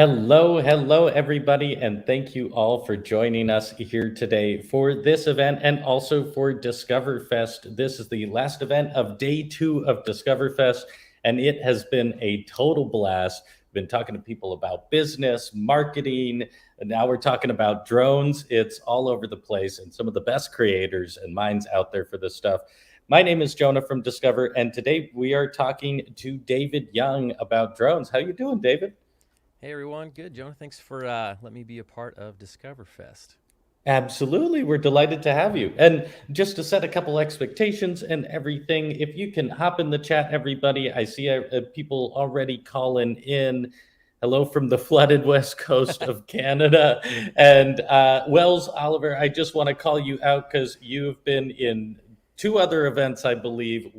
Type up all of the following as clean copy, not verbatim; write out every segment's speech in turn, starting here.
Hello, everybody, and thank you all for joining us here today for this event and also for Discoverfest. This is the last event of day 2 of Discoverfest, and it has been a total blast. Been talking to people about business, marketing, and now we're talking about drones. It's all over the place, and some of the best creators and minds out there for this stuff. My name is Jonah from Discover, and today we are talking to David Young about drones. How you doing, David? Hey everyone, good. Jonah, thanks for letting me be a part of Discoverfest. Absolutely. We're delighted to have you. And just to set a couple expectations and everything, if you can hop in the chat, everybody, I see people already calling in. Hello from the flooded west coast of Canada. And Wells Oliver, I just want to call you out because you've been in two other events, I believe,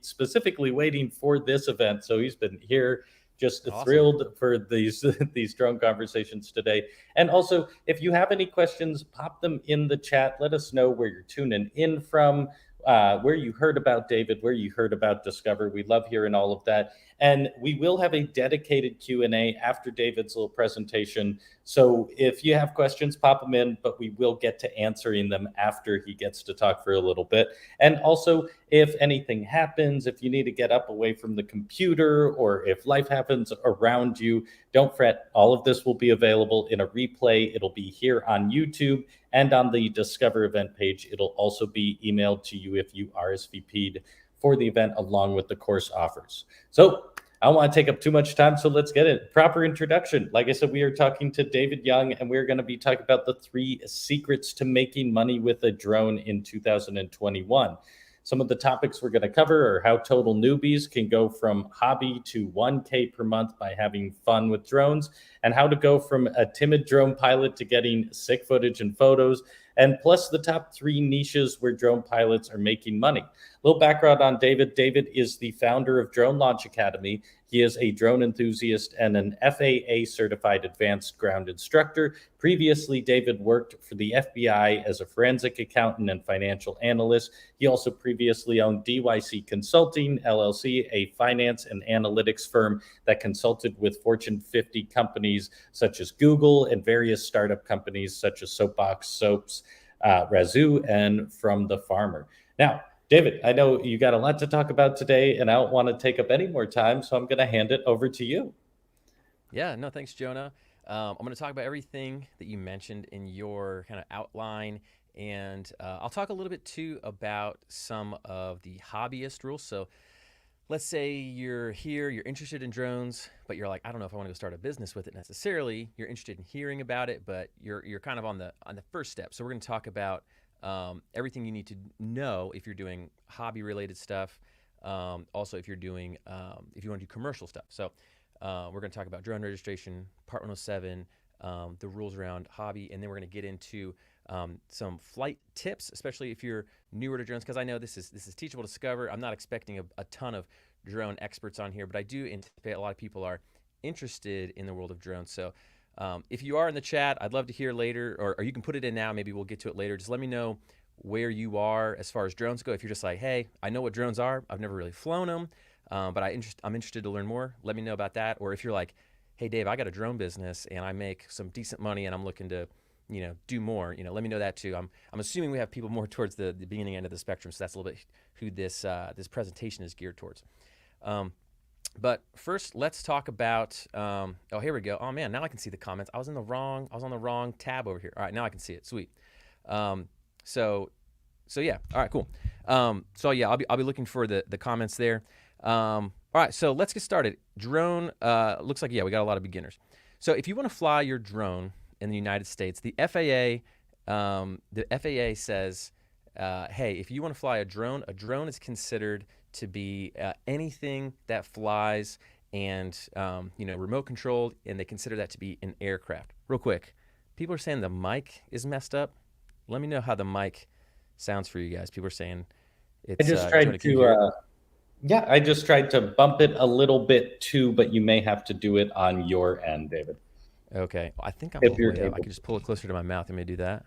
specifically waiting for this event. So he's been here just Awesome. thrilled for these these drone conversations today. And also, if you have any questions, pop them in the chat. Let us know where you're tuning in from, where you heard about David, where you heard about Discover. We love hearing all of that. And we will have a dedicated Q&A after David's little presentation. So if you have questions, pop them in, but we will get to answering them after he gets to talk for a little bit. And also, if anything happens, if you need to get up away from the computer, or if life happens around you, don't fret. All of this will be available in a replay. It'll be here on YouTube and on the Discover event page. It'll also be emailed to you if you RSVP'd for the event along with the course offers. So I don't want to take up too much time, so let's get it. Proper introduction. Like I said, we are talking to David Young, and we're going to be talking about the 3 secrets to making money with a drone in 2021. Some of the topics we're going to cover are how total newbies can go from hobby to 1K per month by having fun with drones, and how to go from a timid drone pilot to getting sick footage and photos, and plus the top 3 niches where drone pilots are making money. A little background on David. David is the founder of Drone Launch Academy. He is a drone enthusiast and an FAA certified advanced ground instructor. Previously, David worked for the FBI as a forensic accountant and financial analyst. He also previously owned DYC Consulting, LLC, a finance and analytics firm that consulted with Fortune 50 companies such as Google and various startup companies such as Soapbox Soaps, Razoo, and From the Farmer. Now, David, I know you got a lot to talk about today, and I don't want to take up any more time, so I'm going to hand it over to you. Yeah, no, thanks, Jonah. I'm going to talk about everything that you mentioned in your kind of outline, and I'll talk a little bit too about some of the hobbyist rules. So let's say you're here, you're interested in drones, but you're like, I don't know if I want to go start a business with it necessarily. You're interested in hearing about it, but you're kind of on the first step. So we're going to talk about everything you need to know if you're doing hobby related stuff. Also, if you're doing if you want to do commercial stuff. So we're going to talk about drone registration, Part 107, the rules around hobby, and then we're going to get into some flight tips, especially if you're newer to drones, because I know this is Teachable Discover. I'm not expecting a ton of drone experts on here, but I do anticipate a lot of people are interested in the world of drones. So if you are in the chat, I'd love to hear later, or you can put it in now. Maybe we'll get to it later. Just let me know where you are as far as drones go. If you're just like, hey, I know what drones are. I've never really flown them, but I'm interested to learn more. Let me know about that. Or if you're like, hey, Dave, I got a drone business and I make some decent money and I'm looking to, do more. Let me know that too. I'm assuming we have people more towards the beginning end of the spectrum, so that's a little bit who this presentation is geared towards. But first, let's talk about. Oh, here we go. Oh man, now I can see the comments. I was on the wrong tab over here. All right, now I can see it. Sweet. So yeah. All right, cool. So yeah, I'll be looking for the comments there. All right, so let's get started. Drone. Looks like we got a lot of beginners. So if you want to fly your drone in the United States, the FAA says, hey, if you want to fly a drone is considered to be anything that flies and remote controlled, and they consider that to be an aircraft. Real quick, people are saying the mic is messed up. Let me know how the mic sounds for you guys. People are saying I it's just Jonah, tried can you hear it? to, yeah, I just tried to bump it a little bit too, but you may have to do it on your end, David, Okay, I think I'm if all the you're way up. I able. can just pull it closer to my mouth. Let me do that.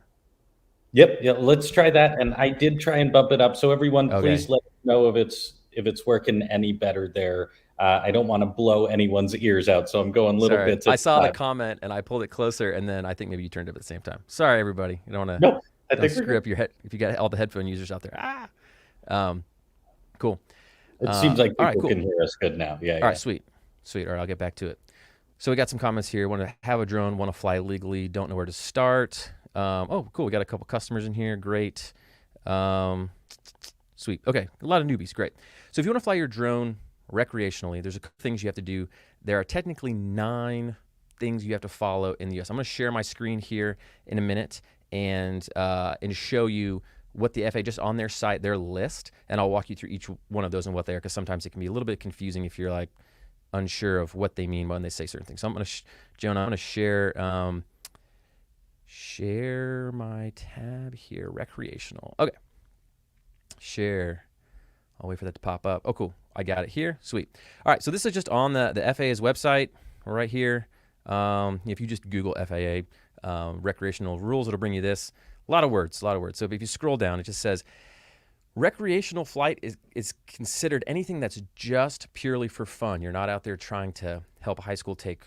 Yep, yeah, let's try that. And I did try and bump it up. So everyone, Okay. please let us know if it's working any better there. I don't want to blow anyone's ears out, so I'm going little Sorry, bits I at saw a the time. comment and I pulled it closer, and then I think maybe you turned it up at the same time. Sorry, everybody. You don't want to No, I don't think we're screw good. up your head if you got all the headphone users out there. Um, cool. It seems like All right, people cool. can hear us good now. Yeah, All right, yeah. sweet, sweet. All right, I'll get back to it. So we got some comments here. Want to have a drone, want to fly legally, don't know where to start. Oh, cool. We got a couple customers in here. Great. Sweet. Okay, a lot of newbies. Great. So if you want to fly your drone recreationally, there's a couple things you have to do. There are technically 9 things you have to follow in the US. I'm going to share my screen here in a minute and show you what the FAA just on their site, their list, and I'll walk you through each one of those and what they are, because sometimes it can be a little bit confusing if you're like unsure of what they mean when they say certain things. So I'm going to, Jonah, I'm going to share my tab here, recreational. Okay, share. I'll wait for that to pop up. Oh, cool. I got it here. Sweet. All right, so this is just on the FAA's website right here. If you just Google FAA recreational rules, it'll bring you this. A lot of words. So if you scroll down, it just says, recreational flight is considered anything that's just purely for fun. You're not out there trying to help a high school take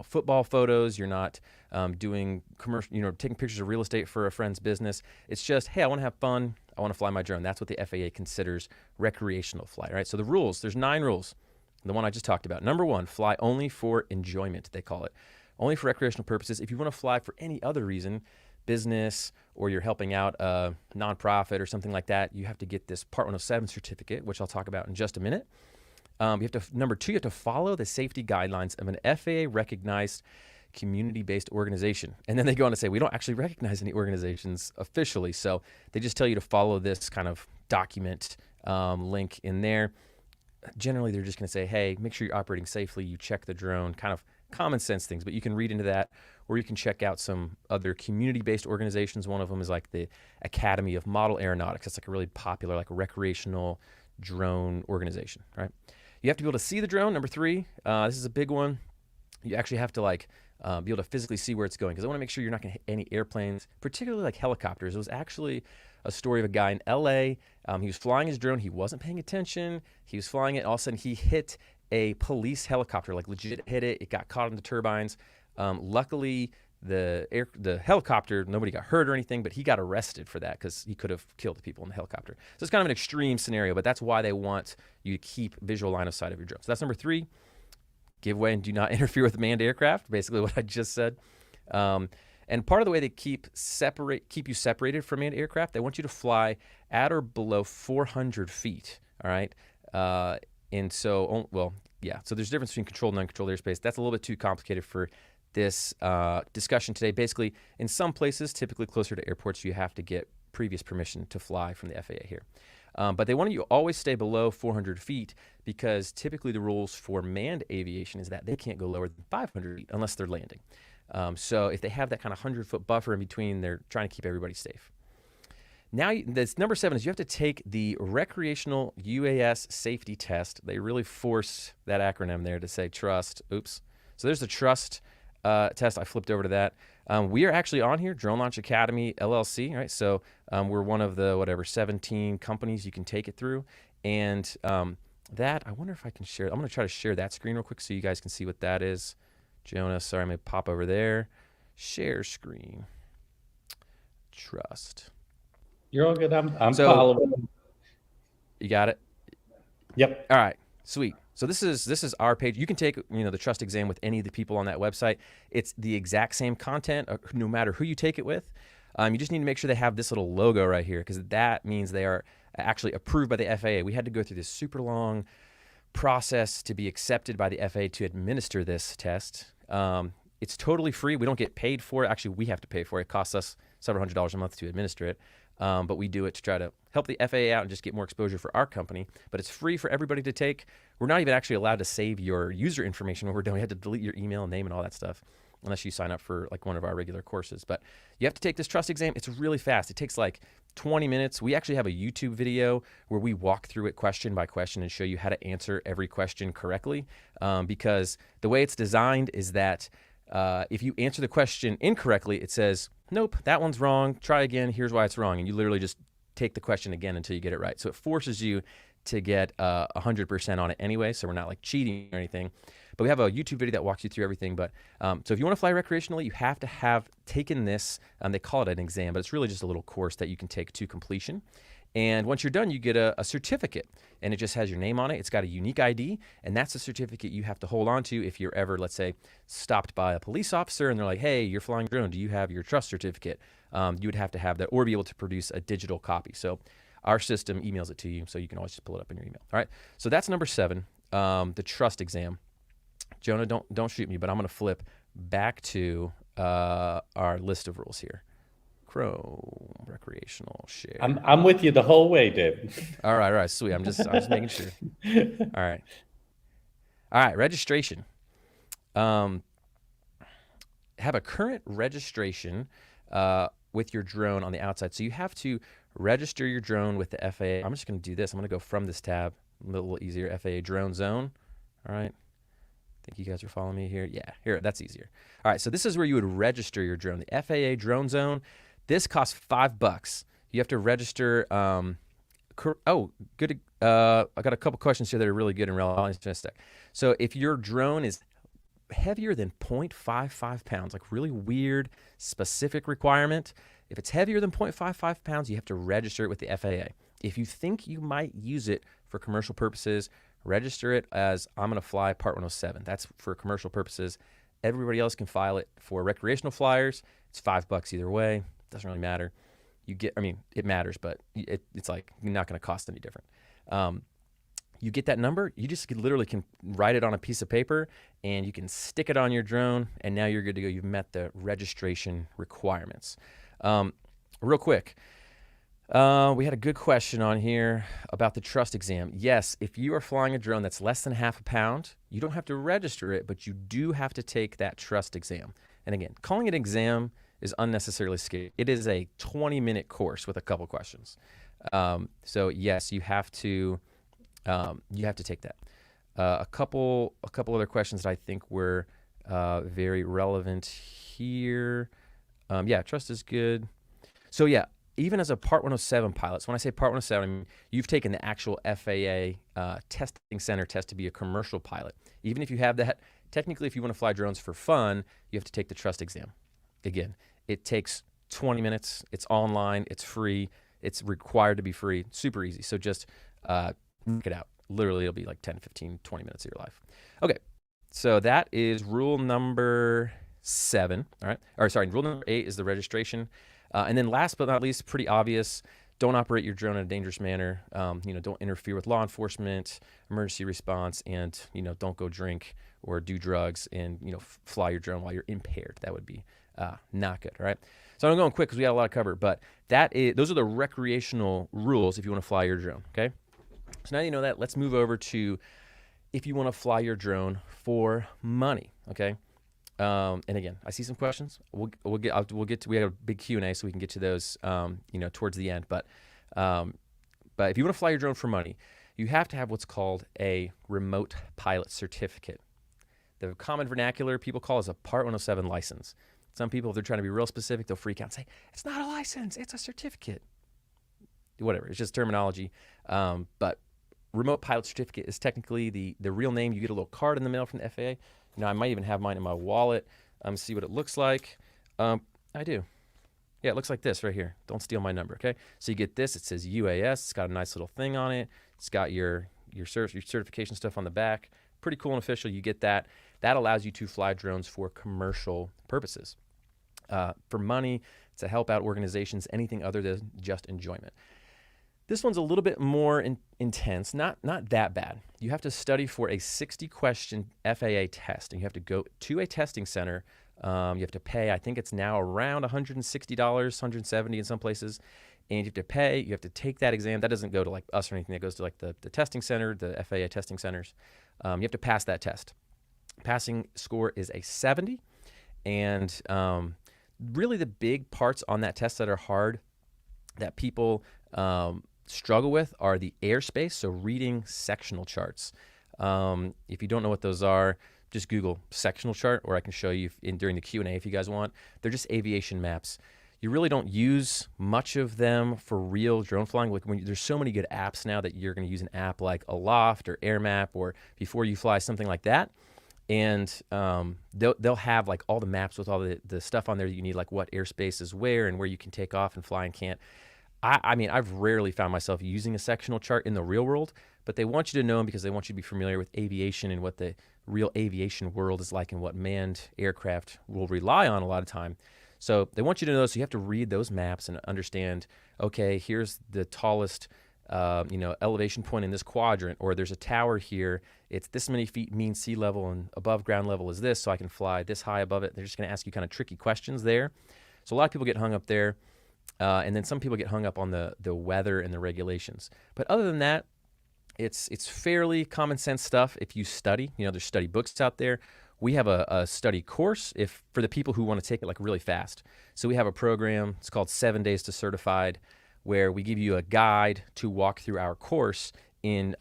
football photos. You're not doing commercial, taking pictures of real estate for a friend's business. It's just, hey, I want to have fun. I want to fly my drone. That's what the FAA considers recreational flight, right? So the rules, there's 9 rules. The one I just talked about. Number 1, fly only for enjoyment, they call it. Only for recreational purposes. If you want to fly for any other reason, business, or you're helping out a nonprofit or something like that, you have to get this Part 107 certificate, which I'll talk about in just a minute. Number 2, you have to follow the safety guidelines of an FAA-recognized community-based organization. And then they go on to say, we don't actually recognize any organizations officially, so they just tell you to follow this kind of document link in there. Generally, they're just going to say, hey, make sure you're operating safely, you check the drone, kind of common sense things, but you can read into that, or you can check out some other community-based organizations. One of them is like the Academy of Model Aeronautics. That's like a really popular, like recreational drone organization, right? You have to be able to see the drone. Number 3, this is a big one. You actually have to be able to physically see where it's going, because I want to make sure you're not going to hit any airplanes, particularly like helicopters. It was actually a story of a guy in LA. He was flying his drone. He wasn't paying attention. He was flying it. All of a sudden, he hit a police helicopter, like legit hit it. It got caught in the turbines. Luckily, the helicopter, nobody got hurt or anything, but he got arrested for that because he could have killed the people in the helicopter. So it's kind of an extreme scenario, but that's why they want you to keep visual line of sight of your drone. So that's number 3. Give way and do not interfere with manned aircraft, basically what I just said. And part of the way they keep you separated from manned aircraft, they want you to fly at or below 400 feet, all right? And so, so there's a difference between controlled and uncontrolled airspace. That's a little bit too complicated for this discussion today. Basically, in some places, typically closer to airports, you have to get previous permission to fly from the FAA here. But they want you to always stay below 400 feet because typically the rules for manned aviation is that they can't go lower than 500 feet unless they're landing. So if they have that kind of 100-foot buffer in between, they're trying to keep everybody safe. Now, this number 7 is you have to take the recreational UAS safety test. They really force that acronym there to say trust. Oops. So there's the trust test. I flipped over to that. We are actually on here, Drone Launch Academy LLC, right? So we're one of the 17 companies you can take it through. And that, I wonder if I can share. I'm going to try to share that screen real quick so you guys can see what that is. Jonah, sorry, I'm going to pop over there. Share screen. Trust. You're all good. I'm following. You got it? Yep. All right. Sweet. So this is our page. You can take the trust exam with any of the people on that website. It's the exact same content, no matter who you take it with. You just need to make sure they have this little logo right here, because that means they are actually approved by the FAA. We had to go through this super long process to be accepted by the FAA to administer this test. It's totally free. We don't get paid for it. Actually, we have to pay for it. It costs us several $100s a month to administer it. But we do it to try to help the FAA out and just get more exposure for our company. But it's free for everybody to take. We're not even actually allowed to save your user information when we're done. We had to delete your email and name and all that stuff, unless you sign up for like one of our regular courses. But you have to take this trust exam. It's really fast. It takes like 20 minutes. We actually have a YouTube video where we walk through it question by question and show you how to answer every question correctly. Because the way it's designed is that if you answer the question incorrectly, it says, nope, that one's wrong. Try again. Here's why it's wrong. And you literally just take the question again until you get it right. So it forces you to get 100% on it anyway, so we're not like cheating or anything. But we have a YouTube video that walks you through everything. But so if you want to fly recreationally, you have to have taken this. They call it an exam, but it's really just a little course that you can take to completion. And once you're done, you get a certificate, and it just has your name on it. It's got a unique ID, and that's a certificate you have to hold on to if you're ever, let's say, stopped by a police officer and they're like, hey, you're flying a drone. Do you have your trust certificate? You would have to have that or be able to produce a digital copy. So our system emails it to you, so you can always just pull it up in your email. All right, so that's number 7, the trust exam. Jonah, don't shoot me, but I'm going to flip back to our list of rules here. Chrome, recreational, share. I'm with you the whole way, David. All right, sweet. I'm just making sure. All right, registration. Have a current registration with your drone on the outside. So you have to register your drone with the FAA. I'm just going to do this. I'm going to go from this tab, a little easier, FAA drone zone. All right. I think you guys are following me here. Yeah, here, that's easier. All right, so this is where you would register your drone. The FAA drone zone, this costs $5. You have to register. Good. I got a couple questions here that are really good and relevant. So if your drone is heavier than 0.55 pounds, like really weird specific requirement, if it's heavier than 0.55 pounds, you have to register it with the FAA. If you think you might use it for commercial purposes, register it as I'm going to fly Part 107. That's for commercial purposes. Everybody else can file it for recreational flyers. It's $5 either way. Doesn't really matter. It matters, but it's like not going to cost any different. You get that number, you just literally can write it on a piece of paper and you can stick it on your drone, and now you're good to go. You've met the registration requirements. Real quick, we had a good question on here about the trust exam. Yes, if you are flying a drone that's less than half a pound, you don't have to register it, but you do have to take that trust exam. And again, calling it exam is unnecessarily scary. It is a 20-minute course with a couple questions. So yes, you have to take that. A couple other questions that I think were very relevant here. Yeah, trust is good. So yeah, even as a Part 107 pilot, so when I say Part 107, I mean you've taken the actual FAA testing center test to be a commercial pilot. Even if you have that, technically if you want to fly drones for fun, you have to take the trust exam. Again, it takes 20 minutes. It's online. It's free. It's required to be free. Super easy. So just knock it out. Literally, it'll be like 10, 15, 20 minutes of your life. Okay, so that is rule number 7. All right. Or sorry, rule number 8 is the registration. And then last but not least, pretty obvious, don't operate your drone in a dangerous manner. Don't interfere with law enforcement, emergency response, and, don't go drink or do drugs and, fly your drone while you're impaired. That would be not good, all right? So I'm going quick because we got a lot to cover, but those are the recreational rules if you want to fly your drone, okay? So now you know that, let's move over to if you want to fly your drone for money, okay? And again, I see some questions. We have a big Q&A, so we can get to those, towards the end. But if you want to fly your drone for money, you have to have what's called a remote pilot certificate. The common vernacular people call is a Part 107 license. Some people, if they're trying to be real specific, they'll freak out and say, it's not a license, it's a certificate. Whatever, it's just terminology. But remote pilot certificate is technically the real name. You get a little card in the mail from the FAA. I might even have mine in my wallet. See what it looks like. I do. Yeah, it looks like this right here. Don't steal my number, okay? So you get this. It says UAS. It's got a nice little thing on it. It's got your certification stuff on the back. Pretty cool and official. You get that. That allows you to fly drones for commercial purposes. For money, to help out organizations, anything other than just enjoyment. This one's a little bit more intense, not that bad. You have to study for a 60-question FAA test, and you have to go to a testing center. You have to pay, I think it's now around $160, $170 in some places, and you have to pay. You have to take that exam. That doesn't go to like us or anything. That goes to like the testing center, the FAA testing centers. You have to pass that test. Passing score is a 70, and really the big parts on that test that are hard that people struggle with are the airspace, so reading sectional charts. If you don't know what those are, just Google sectional chart, or I can show you during the Q&A if you guys want. They're just aviation maps. you really don't use much of them for real drone flying. Like there's so many good apps now that you're going to use an app like Aloft or AirMap or Before You Fly, something like that. And they'll have like all the maps with all the stuff on there that you need, like what airspace is where and where you can take off and fly and can't. I mean, I've rarely found myself using a sectional chart in the real world, but they want you to know them because they want you to be familiar with aviation and what the real aviation world is like and what manned aircraft will rely on a lot of time. So they want you to know, so you have to read those maps and understand, okay, here's the tallest elevation point in this quadrant, or there's a tower here. It's this many feet mean sea level and above ground level is this, so I can fly this high above it. They're just going to ask you kind of tricky questions there. So a lot of people get hung up there. And then some people get hung up on the weather and the regulations. But other than that, it's fairly common sense stuff if you study. There's study books out there. We have a study course for the people who want to take it like really fast. So we have a program, it's called 7 Days to Certified, where we give you a guide to walk through our course in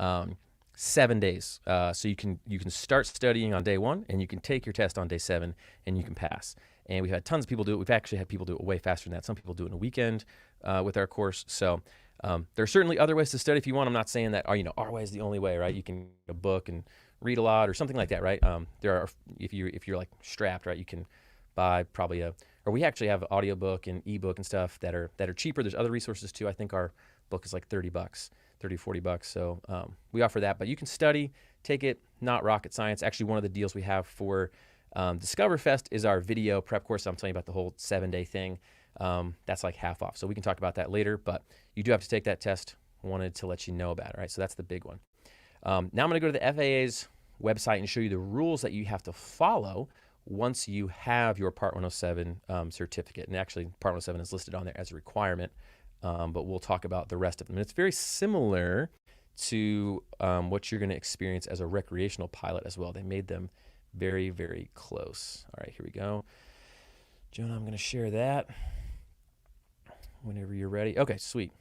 7 days. So you can start studying on day 1 and you can take your test on day 7 and you can pass. And we've had tons of people do it. We've actually had people do it way faster than that. Some people do it in a weekend with our course. So there are certainly other ways to study if you want. I'm not saying that our way is the only way, right? You can read a book and read a lot or something like that, right? There are, if you're like strapped, right, you can buy probably or we actually have an audiobook and ebook and stuff that are cheaper. There's other resources too. I think our book is like $30, $40. So we offer that, but you can study, take it, not rocket science. Actually, one of the deals we have for Discover Fest is our video prep course. I'm telling you about the whole 7-day thing. That's like half off. So we can talk about that later, but you do have to take that test. Wanted to let you know about it, right? So that's the big one. Now I'm going to go to the FAA's website and show you the rules that you have to follow once you have your Part 107 certificate. And actually, Part 107 is listed on there as a requirement, but we'll talk about the rest of them. And it's very similar to what you're going to experience as a recreational pilot as well. They made them very, very close. All right, here we go. Jonah, I'm going to share that whenever you're ready. Okay, sweet.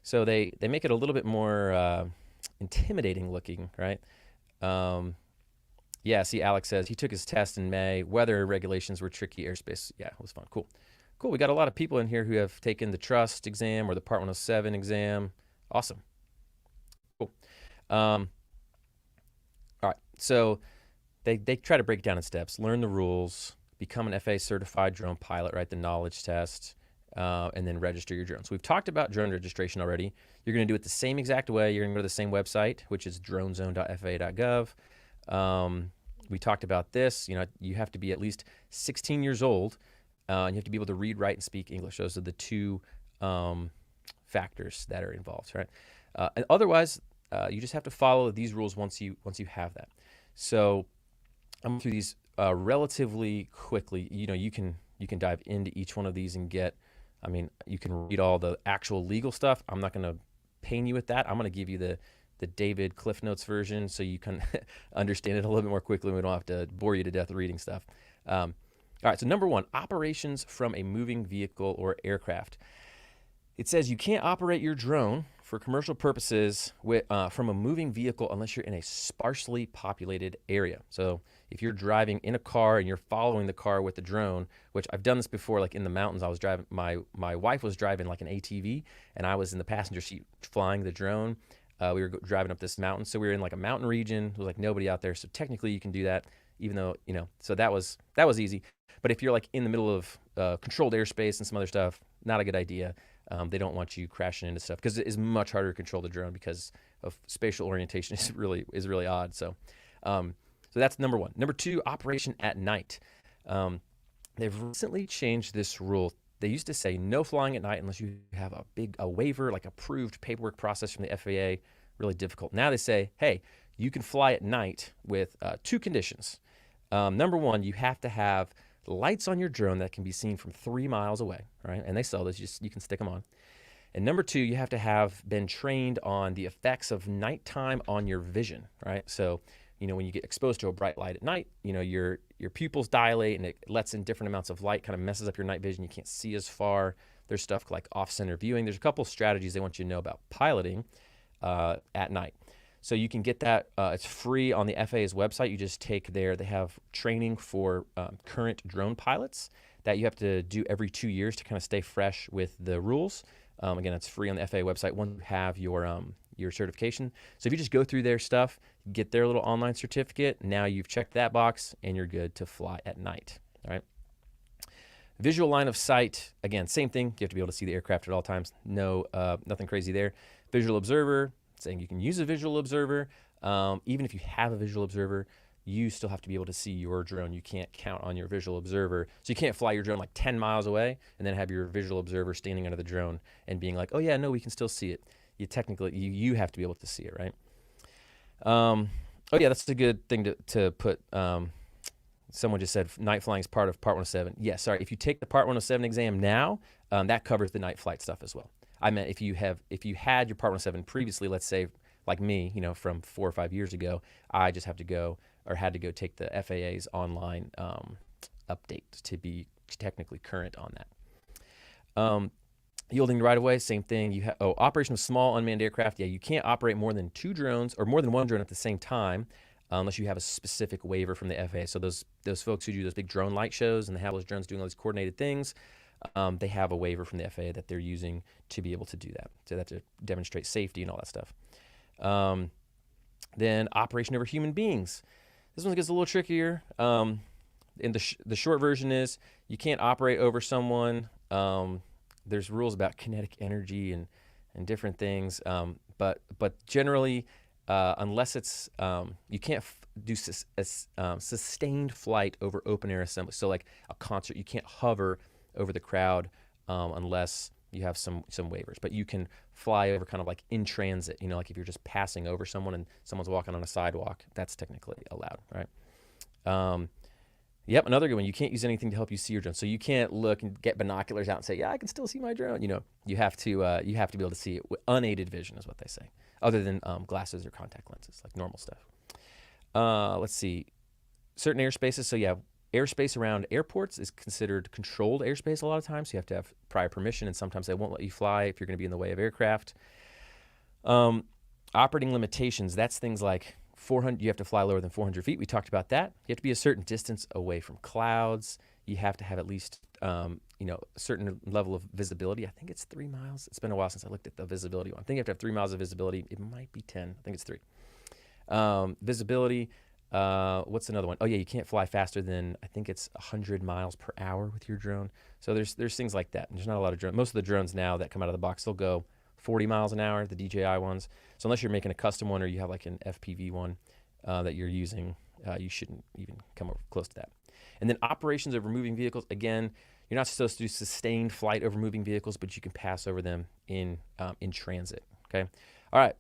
So they make it a little bit more intimidating looking, right? Yeah, see, Alex says he took his test in May. Weather regulations were tricky. Airspace, yeah, it was fun. Cool. We got a lot of people in here who have taken the Trust exam or the Part 107 exam. Awesome. Cool. All right, so they try to break it down in steps. Learn the rules, become an FAA certified drone pilot, right? The knowledge test, and then register your drone. So we've talked about drone registration already. You're going to do it the same exact way. You're going to go to the same website, which is dronezone.faa.gov. We talked about this. You have to be at least 16 years old, and you have to be able to read, write, and speak English. Those are the two factors that are involved, right? And otherwise, you just have to follow these rules once you have that. So I'm going through these relatively quickly. You can dive into each one of these and you can read all the actual legal stuff. I'm not going to pain you with that. I'm going to give you the David Cliff Notes version so you can understand it a little bit more quickly. We don't have to bore you to death reading stuff. All right, so number 1, operations from a moving vehicle or aircraft. It says you can't operate your drone for commercial purposes from a moving vehicle unless you're in a sparsely populated area. So if you're driving in a car and you're following the car with the drone, which I've done this before, like in the mountains, I was driving, my wife was driving like an ATV and I was in the passenger seat flying the drone. We were driving up this mountain. So we were in like a mountain region. There was like nobody out there. So technically you can do that, even though, so that was easy. But if you're like in the middle of controlled airspace and some other stuff, not a good idea. They don't want you crashing into stuff because it is much harder to control the drone because of spatial orientation is really odd. So that's number 1. Number 2, operation at night. They've recently changed this rule. They used to say no flying at night unless you have a waiver, like approved paperwork process from the FAA. Really difficult. Now they say, hey, you can fly at night with 2 conditions. Number 1, you have to have lights on your drone that can be seen from 3 miles away, right? And they sell those, you can stick them on. And number 2, you have to have been trained on the effects of nighttime on your vision, right? So, when you get exposed to a bright light at night, your pupils dilate and it lets in different amounts of light, kind of messes up your night vision. You can't see as far. There's stuff like off-center viewing. There's a couple strategies they want you to know about piloting at night. So you can get that. It's free on the FAA's website. You just take they have training for current drone pilots that you have to do every 2 years to kind of stay fresh with the rules. Again, it's free on the FAA website once you have your certification. So if you just go through their stuff, get their little online certificate, now you've checked that box and you're good to fly at night. All right. Visual line of sight, again, same thing. You have to be able to see the aircraft at all times. No, nothing crazy there. Visual observer, saying you can use a visual observer. Even if you have a visual observer, you still have to be able to see your drone. You can't count on your visual observer. So you can't fly your drone like 10 miles away and then have your visual observer standing under the drone and being like, oh yeah, no, we can still see it. You have to be able to see it, right? Oh yeah, that's a good thing to put. Someone just said night flying is part of Part 107. Yeah, sorry. If you take the Part 107 exam now, that covers the night flight stuff as well. I meant if you had your Part 107 previously, let's say like me, from 4 or 5 years ago, I just had to go take the FAA's online update to be technically current on that. Yielding right away, same thing. Operation of small unmanned aircraft. Yeah, you can't operate more than 2 drones or more than 1 drone at the same time unless you have a specific waiver from the FAA. So those folks who do those big drone light shows and they have those drones doing all these coordinated things, they have a waiver from the FAA that they're using to be able to do that. So that to demonstrate safety and all that stuff. Then operation over human beings. This one gets a little trickier. And the short version is you can't operate over someone. There's rules about kinetic energy and different things. But generally, unless it's you can't do sustained flight over open air assembly. So like a concert, you can't hover over the crowd unless you have some waivers. But you can fly over kind of like in transit. Like if you're just passing over someone and someone's walking on a sidewalk, that's technically allowed, right? Yep, another good one. You can't use anything to help you see your drone. So you can't look and get binoculars out and say, "Yeah, I can still see my drone." You have to be able to see it with unaided vision, is what they say, other than glasses or contact lenses, like normal stuff. Let's see, certain airspaces. So yeah, airspace around airports is considered controlled airspace a lot of times. So you have to have prior permission, and sometimes they won't let you fly if you're going to be in the way of aircraft. Operating limitations. That's things like 400. You have to fly lower than 400 feet. We talked about that. You have to be a certain distance away from clouds. You have to have at least a certain level of visibility. I think it's 3 miles. It's been a while since I looked at the visibility one. I think you have to have 3 miles of visibility. It might be 10. I think it's 3. Visibility. What's another one? Oh yeah, you can't fly faster than, I think it's 100 miles per hour with your drone. So there's things like that. And there's not a lot of drones. Most of the drones now that come out of the box, they'll go 40 miles an hour, the DJI ones. So unless you're making a custom one or you have like an FPV one that you're using, you shouldn't even come over close to that. And then operations over moving vehicles. Again, you're not supposed to do sustained flight over moving vehicles, but you can pass over them in transit. Okay. All right.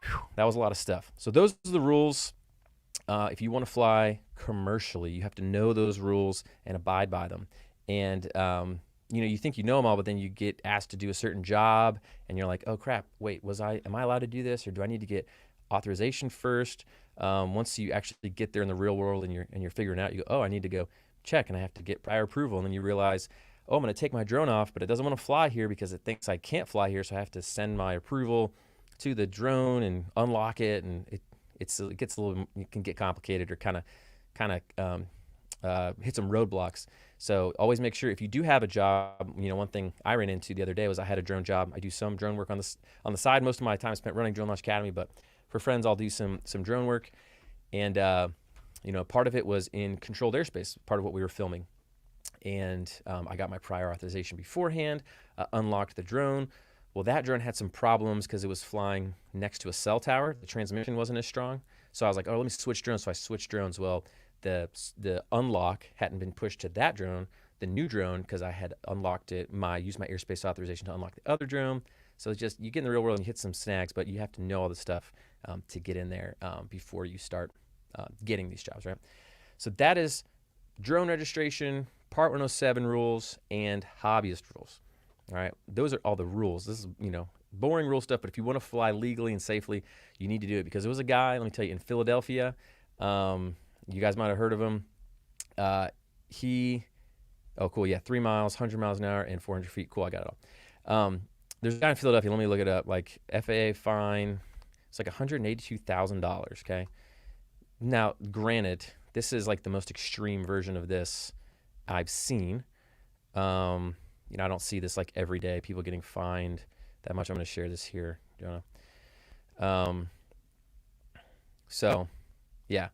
Whew, that was a lot of stuff. So those are the rules. If you want to fly commercially, you have to know those rules and abide by them. And you think you know them all, but then you get asked to do a certain job, and you're like, oh crap, wait, am I allowed to do this, or do I need to get authorization first? Once you actually get there in the real world and you're figuring out, you go, oh, I need to go check, and I have to get prior approval, and then you realize, oh, I'm going to take my drone off, but it doesn't want to fly here because it thinks I can't fly here, so I have to send my approval to the drone and unlock it, and it gets a little, it can get complicated or kind of hit some roadblocks. So always make sure if you do have a job. One thing I ran into the other day was I had a drone job. I do some drone work on the side. Most of my time spent running Drone Launch Academy, but for friends, I'll do some drone work. And part of it was in controlled airspace, part of what we were filming. And I got my prior authorization beforehand, unlocked the drone. Well, that drone had some problems because it was flying next to a cell tower. The transmission wasn't as strong. So I was like, oh, let me switch drones. So I switched drones. Well, the unlock hadn't been pushed to that drone, the new drone, because I had unlocked it, used my airspace authorization to unlock the other drone. So it's just, you get in the real world and you hit some snags, but you have to know all the stuff to get in there before you start getting these jobs, right? So that is drone registration, Part 107 rules, and hobbyist rules. All right, those are all the rules. This is, boring rule stuff, but if you want to fly legally and safely, you need to do it, because there was a guy, let me tell you, in Philadelphia, you guys might have heard of him. Oh, cool, yeah, 3 miles, 100 miles an hour, and 400 feet. Cool, I got it all. There's a guy in Philadelphia, let me look it up, like FAA fine, it's like $182,000, okay? Now, granted, this is like the most extreme version of this I've seen. I don't see this like every day, people getting fined that much. I'm going to share this here, Jonah. Um, so yeah,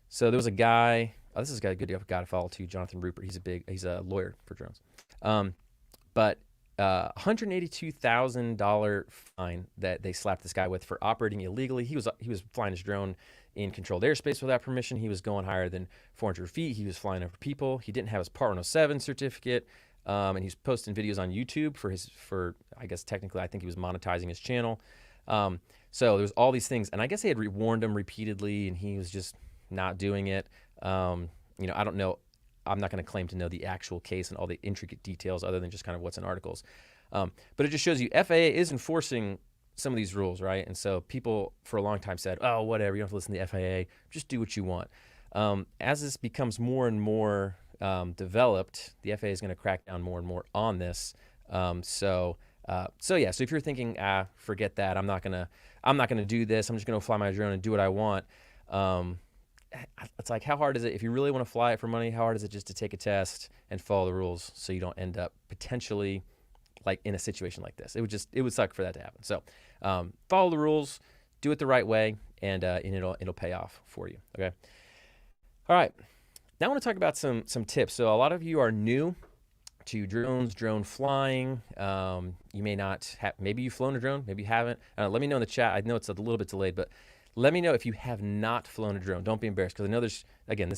so there was a guy. Oh, this is a good guy to follow too, Jonathan Rupert. He's a lawyer for drones. Um, but $182,000 fine that they slapped this guy with for operating illegally. He was flying his drone in controlled airspace without permission. He was going higher than 400 feet. He was flying over people. He didn't have his Part 107 certificate, and he's posting videos on YouTube for I guess technically I think he was monetizing his channel. So there's all these things, and I guess they had warned him repeatedly, and he was just not doing it. I don't know. I'm not going to claim to know the actual case and all the intricate details other than just kind of what's in articles. But it just shows you FAA is enforcing some of these rules, right? And so people for a long time said, oh, whatever, you don't have to listen to the FAA, just do what you want. As this becomes more and more developed, the FAA is going to crack down more and more on this. So if you're thinking, forget that, I'm not gonna do this, I'm just gonna fly my drone and do what I want. It's like, how hard is it if you really want to fly it for money? How hard is it just to take a test and follow the rules so you don't end up potentially like in a situation like this? It would suck for that to happen. So follow the rules, do it the right way, and it'll pay off for you. Okay. All right. Now I want to talk about some tips. So a lot of you are new to drones, drone flying. You may not have, maybe you've flown a drone, maybe you haven't. Let me know in the chat. I know it's a little bit delayed, but let me know if you have not flown a drone. Don't be embarrassed, because I know this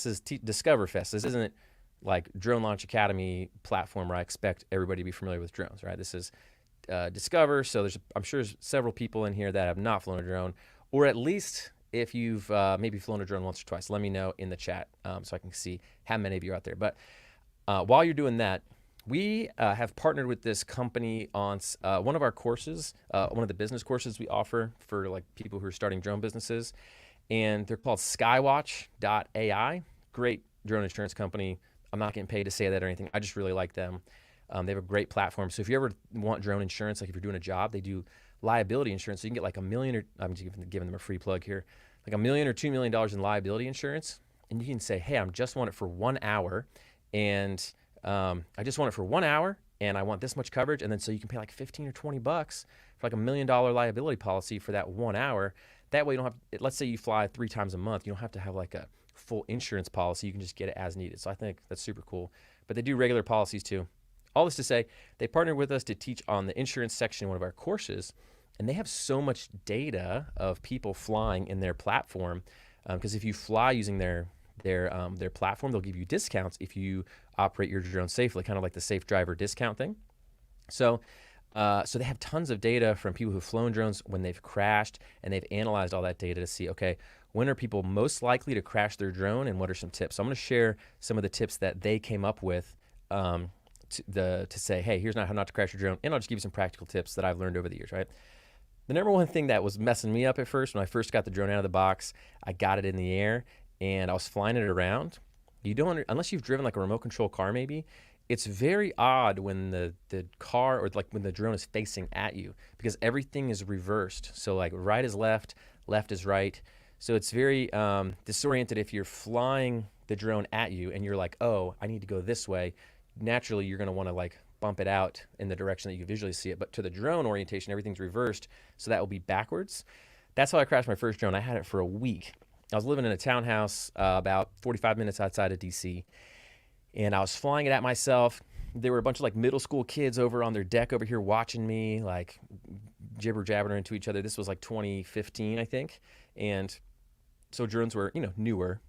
is Discover Fest. This isn't like Drone Launch Academy platform where I expect everybody to be familiar with drones, right? This is Discover, so I'm sure there's several people in here that have not flown a drone, or at least if you've maybe flown a drone once or twice, let me know in the chat so I can see how many of you are out there. But while you're doing that, we have partnered with this company on one of our courses, one of the business courses we offer for like people who are starting drone businesses, and they're called Skywatch.ai. Great drone insurance company. I'm not getting paid to say that or anything. I just really like them. They have a great platform. So if you ever want drone insurance, like if you're doing a job, they do liability insurance. So you can get like $1 million, or I'm just giving them a free plug here, like $1 million or $2 million in liability insurance. And you can say, hey, I just want it for 1 hour. And I just want it for 1 hour and I want this much coverage. And then so you can pay like 15 or 20 bucks for like $1 million liability policy for that 1 hour. That way you don't have, let's say you fly 3 times a month, you don't have to have like a full insurance policy. You can just get it as needed. So I think that's super cool. But they do regular policies too. All this to say, they partnered with us to teach on the insurance section in one of our courses. And they have so much data of people flying in their platform. Because if you fly using their platform, they'll give you discounts if you operate your drone safely, kind of like the safe driver discount thing. So they have tons of data from people who've flown drones when they've crashed, and they've analyzed all that data to see, okay, when are people most likely to crash their drone, and what are some tips? So I'm going to share some of the tips that they came up with to say, hey, here's how not to crash your drone, and I'll just give you some practical tips that I've learned over the years, right? The number one thing that was messing me up at first, when I first got the drone out of the box, I got it in the air, and I was flying it around. You don't, unless you've driven like a remote control car maybe, it's very odd when the car, or like when the drone is facing at you, because everything is reversed. So like right is left, left is right. So it's very disoriented if you're flying the drone at you and you're like, oh, I need to go this way. Naturally, you're going to want to like bump it out in the direction that you can visually see it. But to the drone orientation, everything's reversed. So that will be backwards. That's how I crashed my first drone. I had it for a week. I was living in a townhouse about 45 minutes outside of DC, and I was flying it at myself. There were a bunch of like middle school kids over on their deck over here watching me, like jibber jabbering into each other. This was like 2015, I think. And so drones were, newer,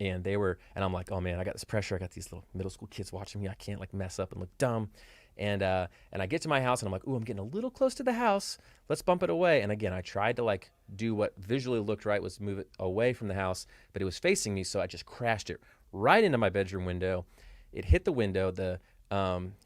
and I'm like, oh man, I got this pressure. I got these little middle school kids watching me. I can't like mess up and look dumb. And I get to my house and I'm like, ooh, I'm getting a little close to the house. Let's bump it away. And again, I tried to like do what visually looked right, was move it away from the house, but it was facing me. So I just crashed it right into my bedroom window. It hit the window. The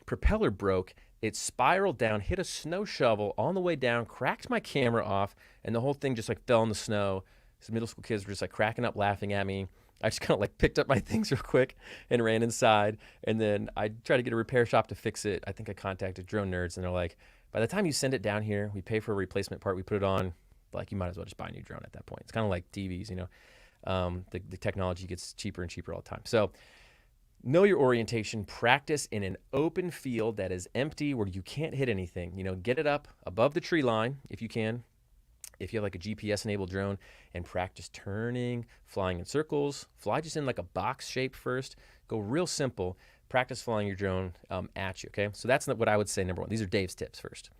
propeller broke. It spiraled down, hit a snow shovel on the way down, cracked my camera off, and the whole thing just like fell in the snow. Some middle school kids were just like cracking up, laughing at me. I just kind of like picked up my things real quick and ran inside. And then I tried to get a repair shop to fix it. I think I contacted Drone Nerds, and they're like, by the time you send it down here, we pay for a replacement part, we put it on, like you might as well just buy a new drone at that point. It's kind of like TVs, the technology gets cheaper and cheaper all the time. So Know your orientation. Practice in an open field that is empty where you can't hit anything. Get it up above the tree line if you can. If you have like a GPS enabled drone, and practice turning, flying in circles, fly just in like a box shape first. Go real simple. Practice flying your drone at you. Okay. So that's what I would say. Number one, these are Dave's tips first.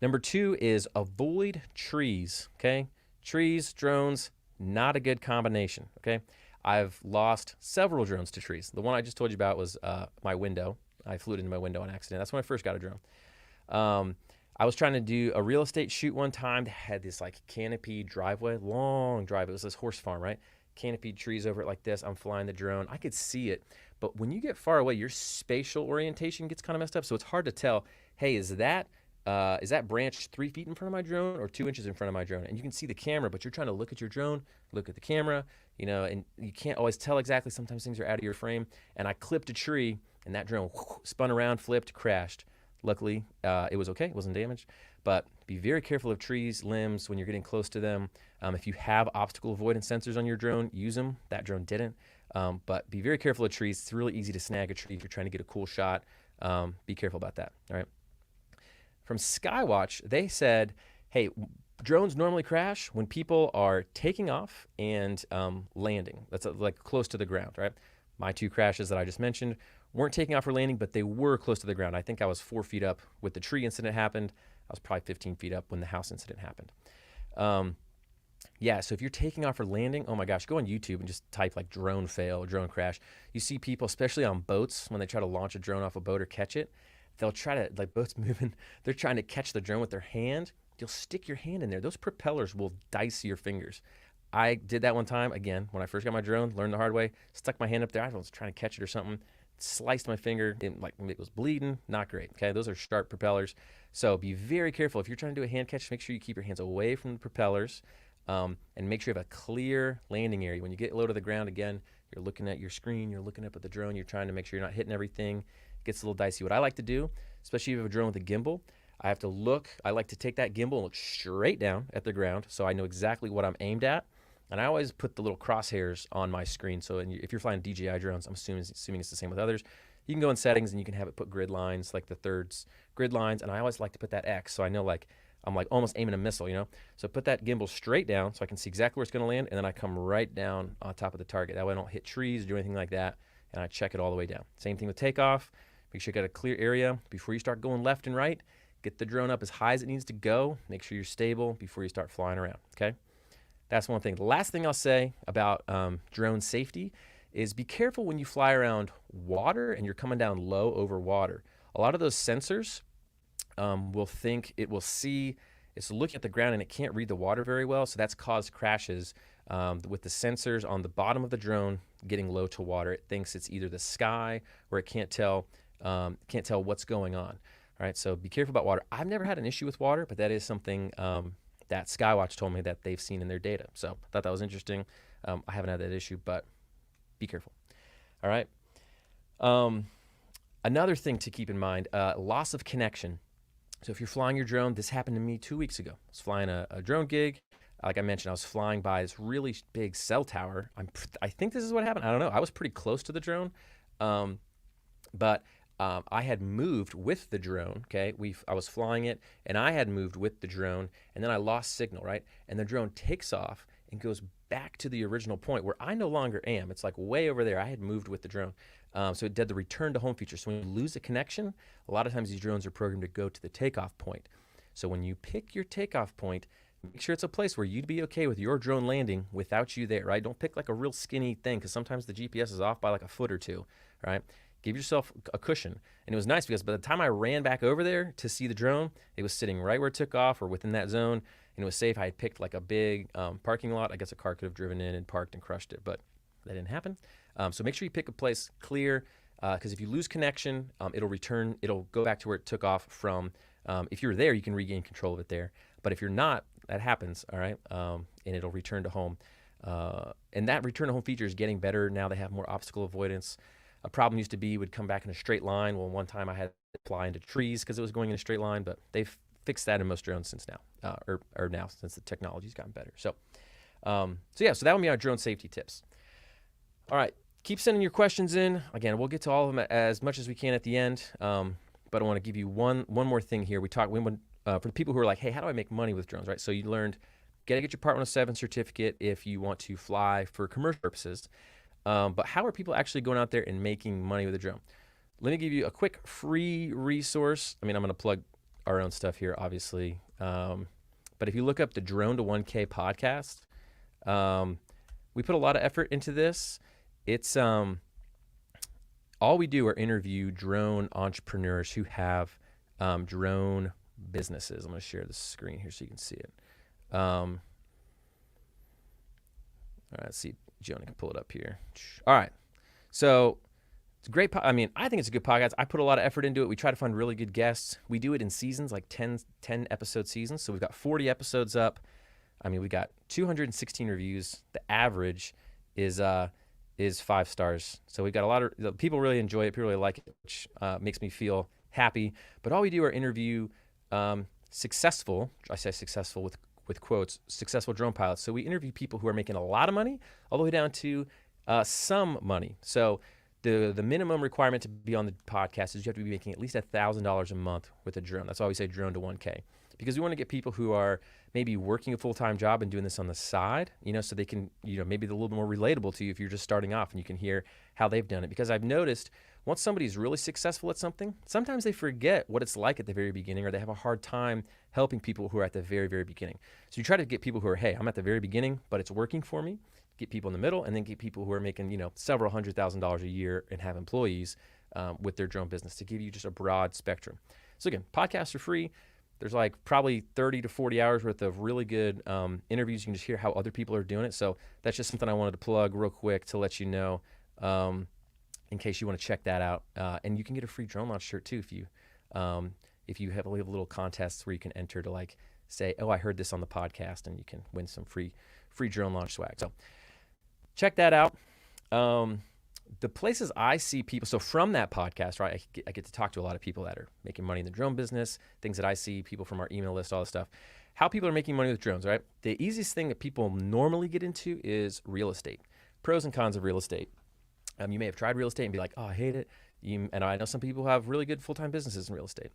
Number two is avoid trees. Okay. Trees, drones, not a good combination. Okay. I've lost several drones to trees. The one I just told you about was my window. I flew it into my window on accident. That's when I first got a drone. I was trying to do a real estate shoot one time that had this like canopy driveway, long drive. It was this horse farm, right? Canopied trees over it like this. I'm flying the drone. I could see it. But when you get far away, your spatial orientation gets kind of messed up. So it's hard to tell, hey, is that branch 3 feet in front of my drone or 2 inches in front of my drone? And you can see the camera, but you're trying to look at your drone, look at the camera, and you can't always tell exactly. Sometimes things are out of your frame. And I clipped a tree, and that drone spun around, flipped, crashed. Luckily, it was okay. It wasn't damaged. But be very careful of trees, limbs when you're getting close to them. If you have obstacle avoidance sensors on your drone, use them. That drone didn't. But be very careful of trees. It's really easy to snag a tree if you're trying to get a cool shot. Be careful about that. All right. From Skywatch, they said, hey, drones normally crash when people are taking off and landing. That's like close to the ground, right? My 2 crashes that I just mentioned weren't taking off or landing, but they were close to the ground. I think I was 4 feet up when the tree incident happened. I was probably 15 feet up when the house incident happened. Yeah, so if you're taking off or landing, oh my gosh, go on YouTube and just type like drone fail or drone crash. You see people, especially on boats, when they try to launch a drone off a boat or catch it, they'll try to, like boats moving, they're trying to catch the drone with their hand. You'll stick your hand in there. Those propellers will dice your fingers. I did that one time, again, when I first got my drone, learned the hard way, stuck my hand up there. I was trying to catch it or something, sliced my finger, like it was bleeding, not great. Okay, those are sharp propellers. So be very careful. If you're trying to do a hand catch, make sure you keep your hands away from the propellers and make sure you have a clear landing area. When you get low to the ground, again, you're looking at your screen, you're looking up at the drone, you're trying to make sure you're not hitting everything. It gets a little dicey. What I like to do, especially if you have a drone with a gimbal, I like to take that gimbal and look straight down at the ground so I know exactly what I'm aimed at. And I always put the little crosshairs on my screen. So if you're flying DJI drones, I'm assuming it's the same with others. You can go in settings and you can have it put grid lines, like the thirds grid lines. And I always like to put that X so I know like I'm like almost aiming a missile, So put that gimbal straight down so I can see exactly where it's going to land. And then I come right down on top of the target. That way I don't hit trees or do anything like that. And I check it all the way down. Same thing with takeoff. Make sure you got a clear area before you start going left and right. Get the drone up as high as it needs to go. Make sure you're stable before you start flying around, okay? That's one thing. The last thing I'll say about drone safety is be careful when you fly around water and you're coming down low over water. A lot of those sensors will think it will see, it's looking at the ground and it can't read the water very well, so that's caused crashes with the sensors on the bottom of the drone getting low to water. It thinks it's either the sky or it can't tell what's going on. All right, so be careful about water. I've never had an issue with water, but that is something that Skywatch told me that they've seen in their data. So I thought that was interesting. I haven't had that issue, but be careful. All right. Another thing to keep in mind, loss of connection. So if you're flying your drone, this happened to me 2 weeks ago. I was flying a drone gig. Like I mentioned, I was flying by this really big cell tower. I think this is what happened. I don't know. I was pretty close to the drone, but I had moved with the drone, okay? I was flying it, and I had moved with the drone, and then I lost signal, right? And the drone takes off and goes back to the original point where I no longer am. It's like way over there. I had moved with the drone. So it did the return to home feature. So when you lose a connection, a lot of times these drones are programmed to go to the takeoff point. So when you pick your takeoff point, make sure it's a place where you'd be okay with your drone landing without you there, right? Don't pick like a real skinny thing because sometimes the GPS is off by like a foot or two, right? Give yourself a cushion. And it was nice because by the time I ran back over there to see the drone, it was sitting right where it took off or within that zone, and it was safe. I had picked like a big parking lot. I guess a car could have driven in and parked and crushed it, but that didn't happen. So make sure you pick a place clear because if you lose connection, it'll go back to where it took off from. If you're there, you can regain control of it there. But if you're not, that happens, all right? And it'll return to home. And that return to home feature is getting better. Now they have more obstacle avoidance. A problem used to be would come back in a straight line. Well, one time I had to fly into trees because it was going in a straight line, but they've fixed that in most drones since now, or now since the technology's gotten better. So that would be our drone safety tips. All right, keep sending your questions in. Again, we'll get to all of them as much as we can at the end. But I want to give you one more thing here. We went for the people who are like, hey, how do I make money with drones, right? So you learned, gotta get your Part 107 certificate if you want to fly for commercial purposes. But how are people actually going out there and making money with a drone? Let me give you a quick free resource. I mean, I'm going to plug our own stuff here, obviously. But if you look up the Drone to 1K podcast, we put a lot of effort into this. It's all we do are interview drone entrepreneurs who have drone businesses. I'm going to share the screen here so you can see it. All right, let's see. Jonah can pull it up here. All right. So it's a great. I mean, I think it's a good podcast. I put a lot of effort into it. We try to find really good guests. We do it in seasons, like 10 episode seasons. So we've got 40 episodes up. I mean, we got 216 reviews. The average is 5 stars. So we got a lot of people really enjoy it. People really like it, which makes me feel happy. But all we do are interview successful. I say successful with quotes, successful drone pilots. So we interview people who are making a lot of money all the way down to some money. So the minimum requirement to be on the podcast is you have to be making at least $1,000 a month with a drone. That's why we say drone to 1K, because we want to get people who are maybe working a full-time job and doing this on the side, so they can, maybe they're a little bit more relatable to you if you're just starting off, and you can hear how they've done it. Because I've noticed once somebody's really successful at something, sometimes they forget what it's like at the very beginning, or they have a hard time helping people who are at the very, very beginning. So you try to get people who are, hey, I'm at the very beginning, but it's working for me. Get people in the middle, and then get people who are making, several $100,000 a year and have employees with their drone business, to give you just a broad spectrum. So again, podcasts are free. There's like probably 30 to 40 hours worth of really good interviews. You can just hear how other people are doing it. So that's just something I wanted to plug real quick to let you know, in case you want to check that out. And you can get a free drone launch shirt too if you have a little contests where you can enter to like say, oh, I heard this on the podcast, and you can win some free drone launch swag. So check that out. The places I see people, so from that podcast, right, I get to talk to a lot of people that are making money in the drone business, things that I see, people from our email list, all this stuff, how people are making money with drones, right? The easiest thing that people normally get into is real estate. Pros and cons of real estate. You may have tried real estate and be like, oh, I hate it. And I know some people who have really good full-time businesses in real estate.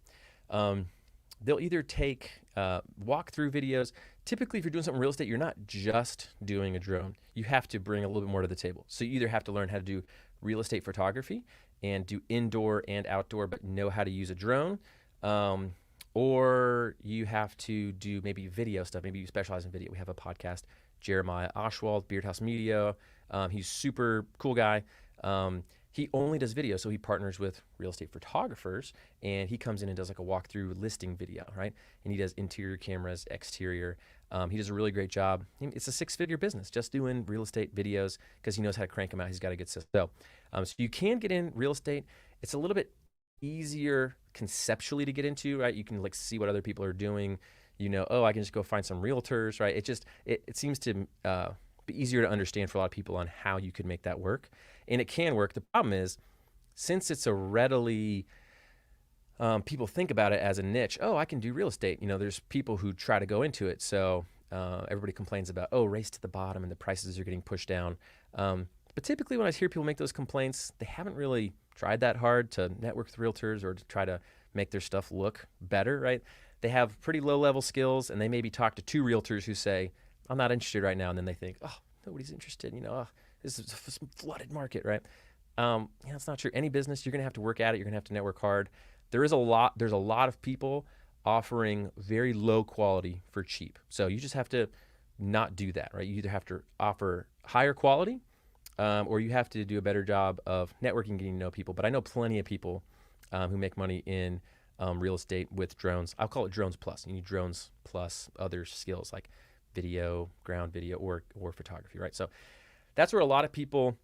They'll either take walkthrough videos. Typically, if you're doing something in real estate, you're not just doing a drone. You have to bring a little bit more to the table. So you either have to learn how to do real estate photography and do indoor and outdoor, but know how to use a drone, or you have to do maybe video stuff. Maybe you specialize in video. We have a podcast, Jeremiah Oshwald, Beardhouse Media. He's super cool guy. He only does video, so he partners with real estate photographers, and he comes in and does like a walkthrough listing video, right? And he does interior cameras, exterior. He does a really great job. It's a 6-figure business just doing real estate videos because he knows how to crank them out. He's got a good system. So you can get in real estate. It's a little bit easier conceptually to get into, right? You can like see what other people are doing. Oh, I can just go find some realtors, right? It seems to be easier to understand for a lot of people on how you could make that work. And it can work. The problem is, since it's a readily, people think about it as a niche. Oh, I can do real estate. There's people who try to go into it. So everybody complains about, oh, race to the bottom and the prices are getting pushed down. But typically when I hear people make those complaints, they haven't really tried that hard to network with realtors or to try to make their stuff look better, right? They have pretty low level skills, and they maybe talk to 2 realtors who say, I'm not interested right now. And then they think, oh, nobody's interested. This is a flooded market, right? It's not true. Any business, you're going to have to work at it. You're going to have to network hard. There's a lot of people offering very low quality for cheap. So you just have to not do that, right? You either have to offer higher quality, or you have to do a better job of networking, getting to know people. But I know plenty of people who make money in real estate with drones. I'll call it drones plus. You need drones plus other skills like video, ground video, or photography, right? So that's where a lot of people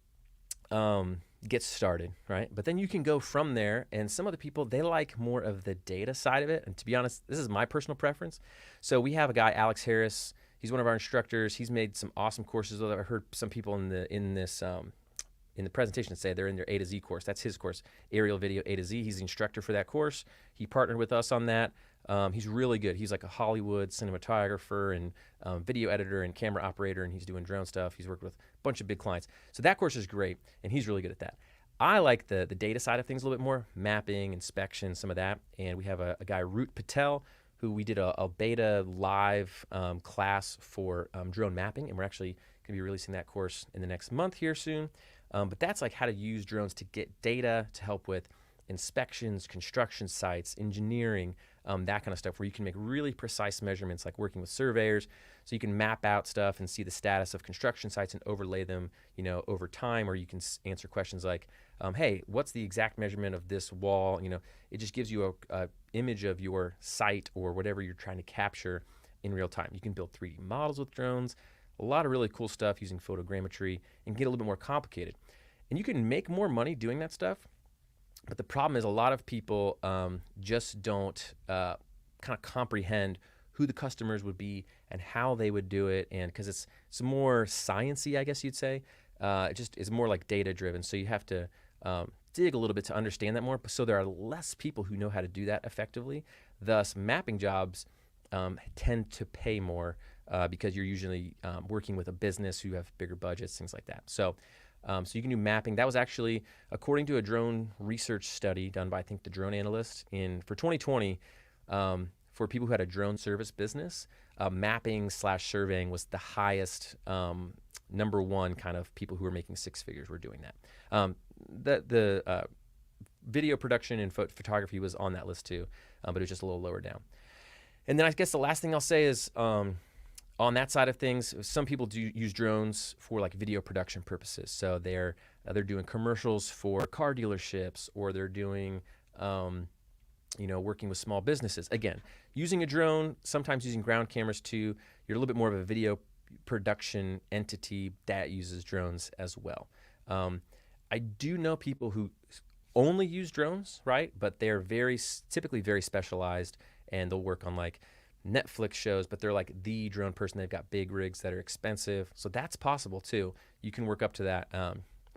get started, right? But then you can go from there, and some other people, they like more of the data side of it. And to be honest, this is my personal preference. So we have a guy, Alex Harris. He's one of our instructors. He's made some awesome courses. I heard some people in this in the presentation say they're in their A to Z course. That's his course, Aerial Video A to Z. He's the instructor for that course. He partnered with us on that. He's really good. He's like a Hollywood cinematographer and video editor and camera operator, and he's doing drone stuff. He's worked with a bunch of big clients. So that course is great, and he's really good at that. I like the data side of things a little bit more, mapping, inspection, some of that. And we have a guy, Root Patel, who we did a beta live class for drone mapping, and we're actually going to be releasing that course in the next month here soon. But that's like how to use drones to get data to help with inspections, construction sites, engineering, that kind of stuff, where you can make really precise measurements, like working with surveyors, so you can map out stuff and see the status of construction sites and overlay them, over time. Or you can answer questions like, hey, what's the exact measurement of this wall? It just gives you a image of your site or whatever you're trying to capture in real time. You can build 3D models with drones, a lot of really cool stuff using photogrammetry, and get a little bit more complicated. And you can make more money doing that stuff. But the problem is a lot of people just don't kind of comprehend who the customers would be and how they would do it. And because it's more sciencey, I guess you'd say, it just is more like data driven. So you have to dig a little bit to understand that more. So there are less people who know how to do that effectively. Thus, mapping jobs tend to pay more because you're usually working with a business who have bigger budgets, things like that. So you can do mapping. That was actually, according to a drone research study done by, I think, the Drone Analyst for 2020, for people who had a drone service business, mapping/surveying was the highest, number one kind of people who were making six figures were doing that. The video production and photography was on that list too, but it was just a little lower down. And then I guess the last thing I'll say is, on that side of things, some people do use drones for like video production purposes. So they're doing commercials for car dealerships, or they're doing, working with small businesses. Again, using a drone, sometimes using ground cameras too. You're a little bit more of a video production entity that uses drones as well. I do know people who only use drones, right? But they're typically very specialized, and they'll work on like Netflix shows, but they're like the drone person. They've got big rigs that are expensive. So that's possible too. You can work up to that.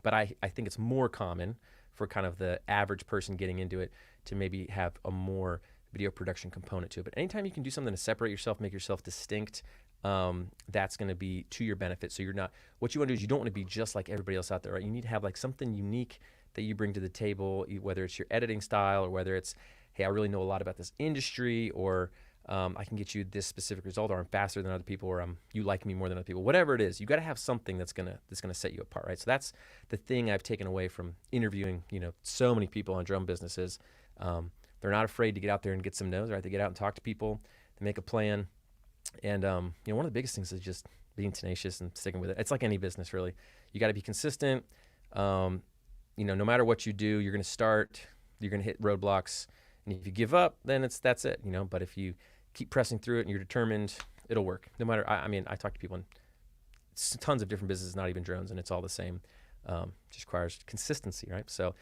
But I think it's more common for kind of the average person getting into it to maybe have a more video production component to it. But anytime you can do something to separate yourself, make yourself distinct, that's going to be to your benefit. So what you want to do is you don't want to be just like everybody else out there, right? You need to have like something unique that you bring to the table, whether it's your editing style, or whether it's, hey, I really know a lot about this industry, or I can get you this specific result, or I'm faster than other people, or you like me more than other people. Whatever it is, you got to have something that's gonna set you apart, right? So that's the thing I've taken away from interviewing, so many people on drone businesses. They're not afraid to get out there and get some no's, right? They get out and talk to people, they make a plan, and one of the biggest things is just being tenacious and sticking with it. It's like any business, really. You got to be consistent. No matter what you do, you're gonna hit roadblocks, and if you give up, then that's it, But if you keep pressing through it and you're determined, it'll work. No matter, I talk to people in tons of different businesses, not even drones, and it's all the same. Just requires consistency, right? So,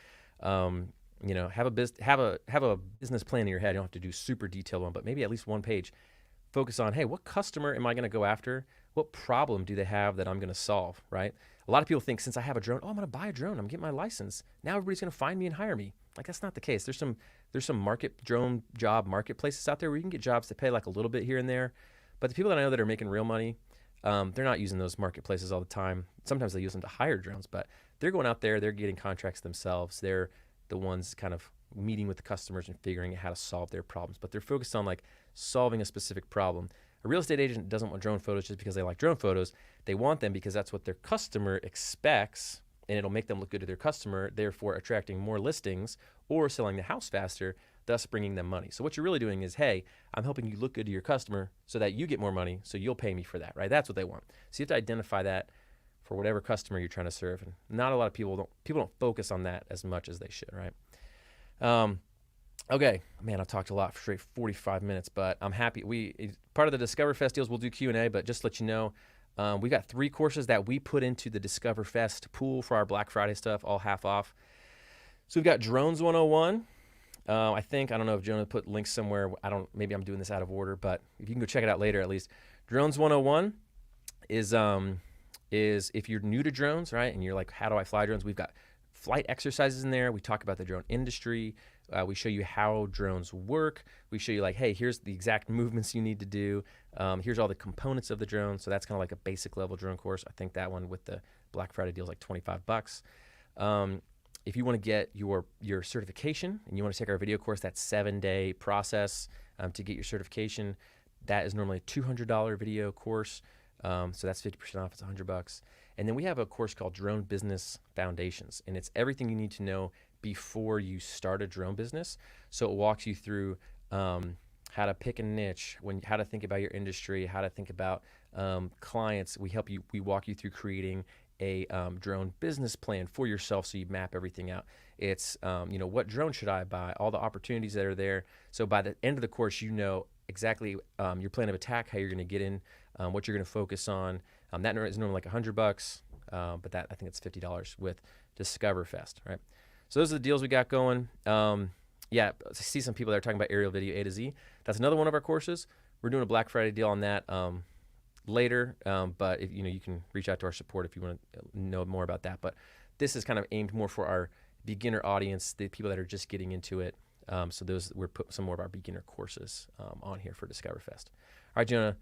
have a business plan in your head. You don't have to do super detailed one, but maybe at least one page. Focus on, hey, what customer am I going to go after? What problem do they have that I'm going to solve, right? A lot of people think, since I have a drone, I'm going to buy a drone. I'm getting my license. Now everybody's going to find me and hire me. Like, that's not the case. There's some drone job marketplaces out there where you can get jobs that pay like a little bit here and there. But the people that I know that are making real money, they're not using those marketplaces all the time. Sometimes they use them to hire drones, but they're going out there, they're getting contracts themselves. They're the ones kind of meeting with the customers and figuring out how to solve their problems. But they're focused on like solving a specific problem. A real estate agent doesn't want drone photos just because they like drone photos. They want them because that's what their customer expects, and it'll make them look good to their customer, therefore attracting more listings or selling the house faster, thus bringing them money. So what you're really doing is, hey, I'm helping you look good to your customer so that you get more money, so you'll pay me for that, right? That's what they want. So you have to identify that for whatever customer you're trying to serve. And not a lot of people don't focus on that as much as they should, right? Okay, man, I talked a lot for straight 45 minutes, but I'm happy. Part of the Discover Fest deals, we'll do Q&A, but just to let you know, we got 3 courses that we put into the Discover Fest pool for our Black Friday stuff, all half off. So we've got Drones 101. I don't know if Jonah put links somewhere. Maybe I'm doing this out of order, but if you can go check it out later at least. Drones 101 is is if you're new to drones, right, and you're like, how do I fly drones? We've got flight exercises in there. We talk about the drone industry. We show you how drones work. We show you like, hey, here's the exact movements you need to do. Here's all the components of the drone. So that's kind of like a basic level drone course. I think that one with the Black Friday deal is like $25. If you want to get your certification and you want to take our video course, that 7-day process to get your certification, that is normally a $200 video course. So that's 50% off. It's $100. And then we have a course called Drone Business Foundations, and it's everything you need to know before you start a drone business. So it walks you through how to pick a niche, how to think about your industry, how to think about clients. We walk you through creating a drone business plan for yourself, so you map everything out. It's what drone should I buy, all the opportunities that are there. So by the end of the course, you know exactly your plan of attack, how you're going to get in, what you're going to focus on. That is normally like $100, but that I think it's $50 with Discover Fest, right? So those are the deals we got going. Yeah, I see some people that are talking about aerial video A to Z. That's another one of our courses. We're doing a Black Friday deal on that later, but if, you can reach out to our support if you want to know more about that. But this is kind of aimed more for our beginner audience, the people that are just getting into it. So we're putting some more of our beginner courses on here for Discover Fest. All right, Jonah.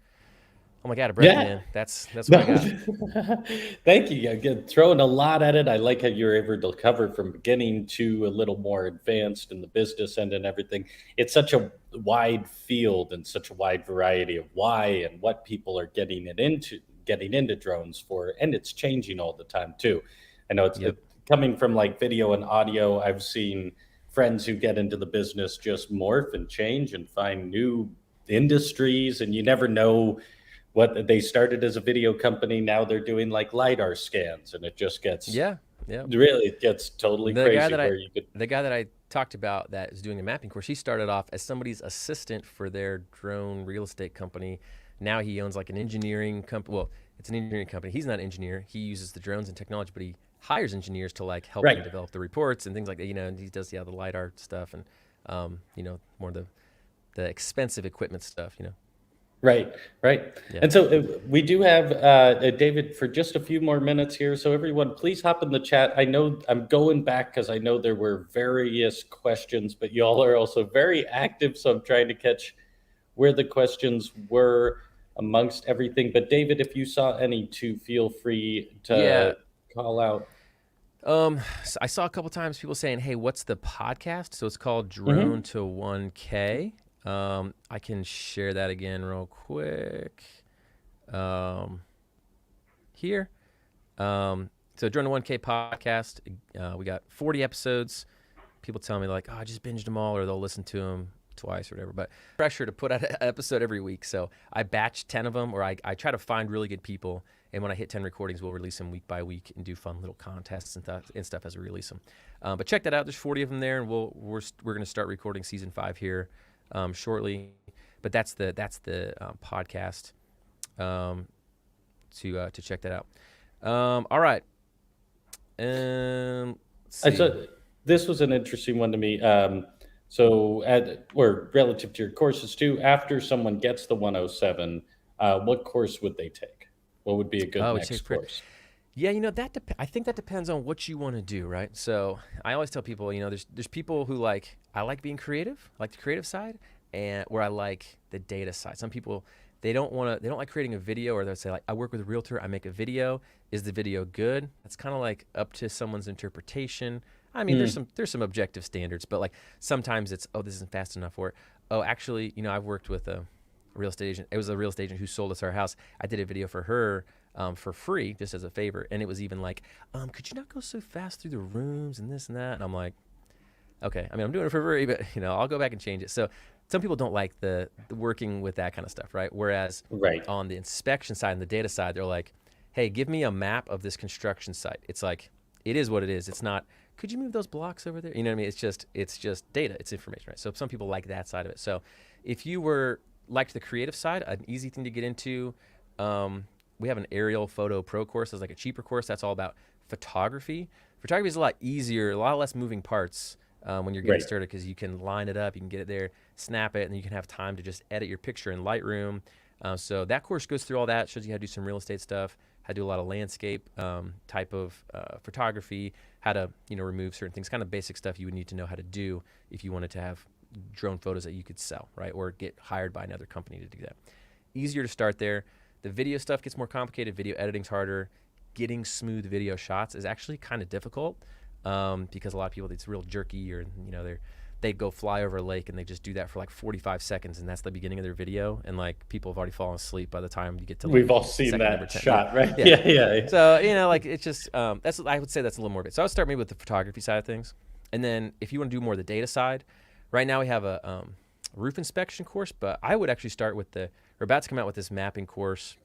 Oh my God, a breath, Yeah. man. That's what I got. Thank you. Again, throwing a lot at it. I like how you're able to cover from beginning to a little more advanced in the business end and everything. It's such a wide field and such a wide variety of why and what people are getting into drones for, and it's changing all the time too. I know Yep. coming from like video and audio. I've seen friends who get into the business just morph and change and find new industries, and you never know what they started as a video company. Now they're doing like LiDAR scans, and it just gets Yeah. Yeah. really it gets totally The guy crazy that where you could. I talked about that is doing a mapping course, he started off as somebody's assistant for their drone real estate company. Now he owns like an engineering company. Well, it's an engineering company. He's not an engineer. He uses the drones and technology, but he hires engineers to like help him Right, develop the reports and things like that. And he does the LiDAR stuff and more the expensive equipment stuff. right. Yeah. And so we do have David for just a few more minutes here. So everyone, please hop in the chat. I know I'm going back because I know there were various questions, but y'all are also very active. So I'm trying to catch where the questions were amongst everything. But David, if you saw any too, feel free Yeah. to call out. So I saw a couple times people saying, "Hey, what's the podcast?" So it's called Drone Hmm. to 1K. I can share that again real quick. Um, here. So Drone to 1K podcast. We got 40 episodes. People tell me like, "Oh, I just binged them all," or they'll listen to them twice or whatever. But pressure to put out an episode every week. So I batch 10 of them, or I try to find really good people. And when I hit 10 recordings, we'll release them week by week and do fun little contests and stuff as we release them. But check that out. There's 40 of them there, and we're going to start recording season 5 here shortly. But that's the podcast to check that out. All right. Let's I see. saw this was an interesting one to me. So, or relative to your courses too, after someone gets the 107, what course would they take? What would be a good Oh, it takes next pre- course? Yeah, I think that depends on what you want to do, right? So I always tell people, there's people who I like being creative, I like the creative side, and where I like the data side. Some people they don't like creating a video, or they'll say like, I work with a realtor, I make a video. Is the video good? That's kind of like up to someone's interpretation. I mean, Hmm. there's some objective standards, but like sometimes it's, oh, this isn't fast enough, or oh, actually, I've worked with a real estate agent. It was a real estate agent who sold us our house. I did a video for her for free, just as a favor. And it was even like, could you not go so fast through the rooms and this and that? And I'm like, okay, I mean, I'm doing it for free, but I'll go back and change it. So some people don't like the working with that kind of stuff, right? Whereas Right. on the inspection side and the data side, they're like, hey, give me a map of this construction site. It's like, it is what it is. It's not, could you move those blocks over there? You know what I mean? It's just data. It's information, right? So some people like that side of it. So if you liked the creative side, an easy thing to get into, we have an aerial photo pro course. It's like a cheaper course. That's all about photography. Photography is a lot easier, a lot less moving parts when you're getting Right. started, because you can line it up, you can get it there, snap it, and then you can have time to just edit your picture in Lightroom. So that course goes through all that, shows you how to do some real estate stuff, how to do a lot of landscape type of photography, how to remove certain things, kind of basic stuff you would need to know how to do if you wanted to have drone photos that you could sell, right, or get hired by another company to do that. Easier to start there. The video stuff gets more complicated. Video editing's harder. Getting smooth video shots is actually kind of difficult because a lot of people, it's real jerky, or they go fly over a lake and they just do that for like 45 seconds, and that's the beginning of their video, and like people have already fallen asleep by the time you get to like, we've all seen that shot, right? Yeah. So like it's just that's, I would say that's a little more of it. So I would start maybe with the photography side of things, and then if you want to do more of the data side, right now we have a roof inspection course, but I would actually start with we're about to come out with this mapping course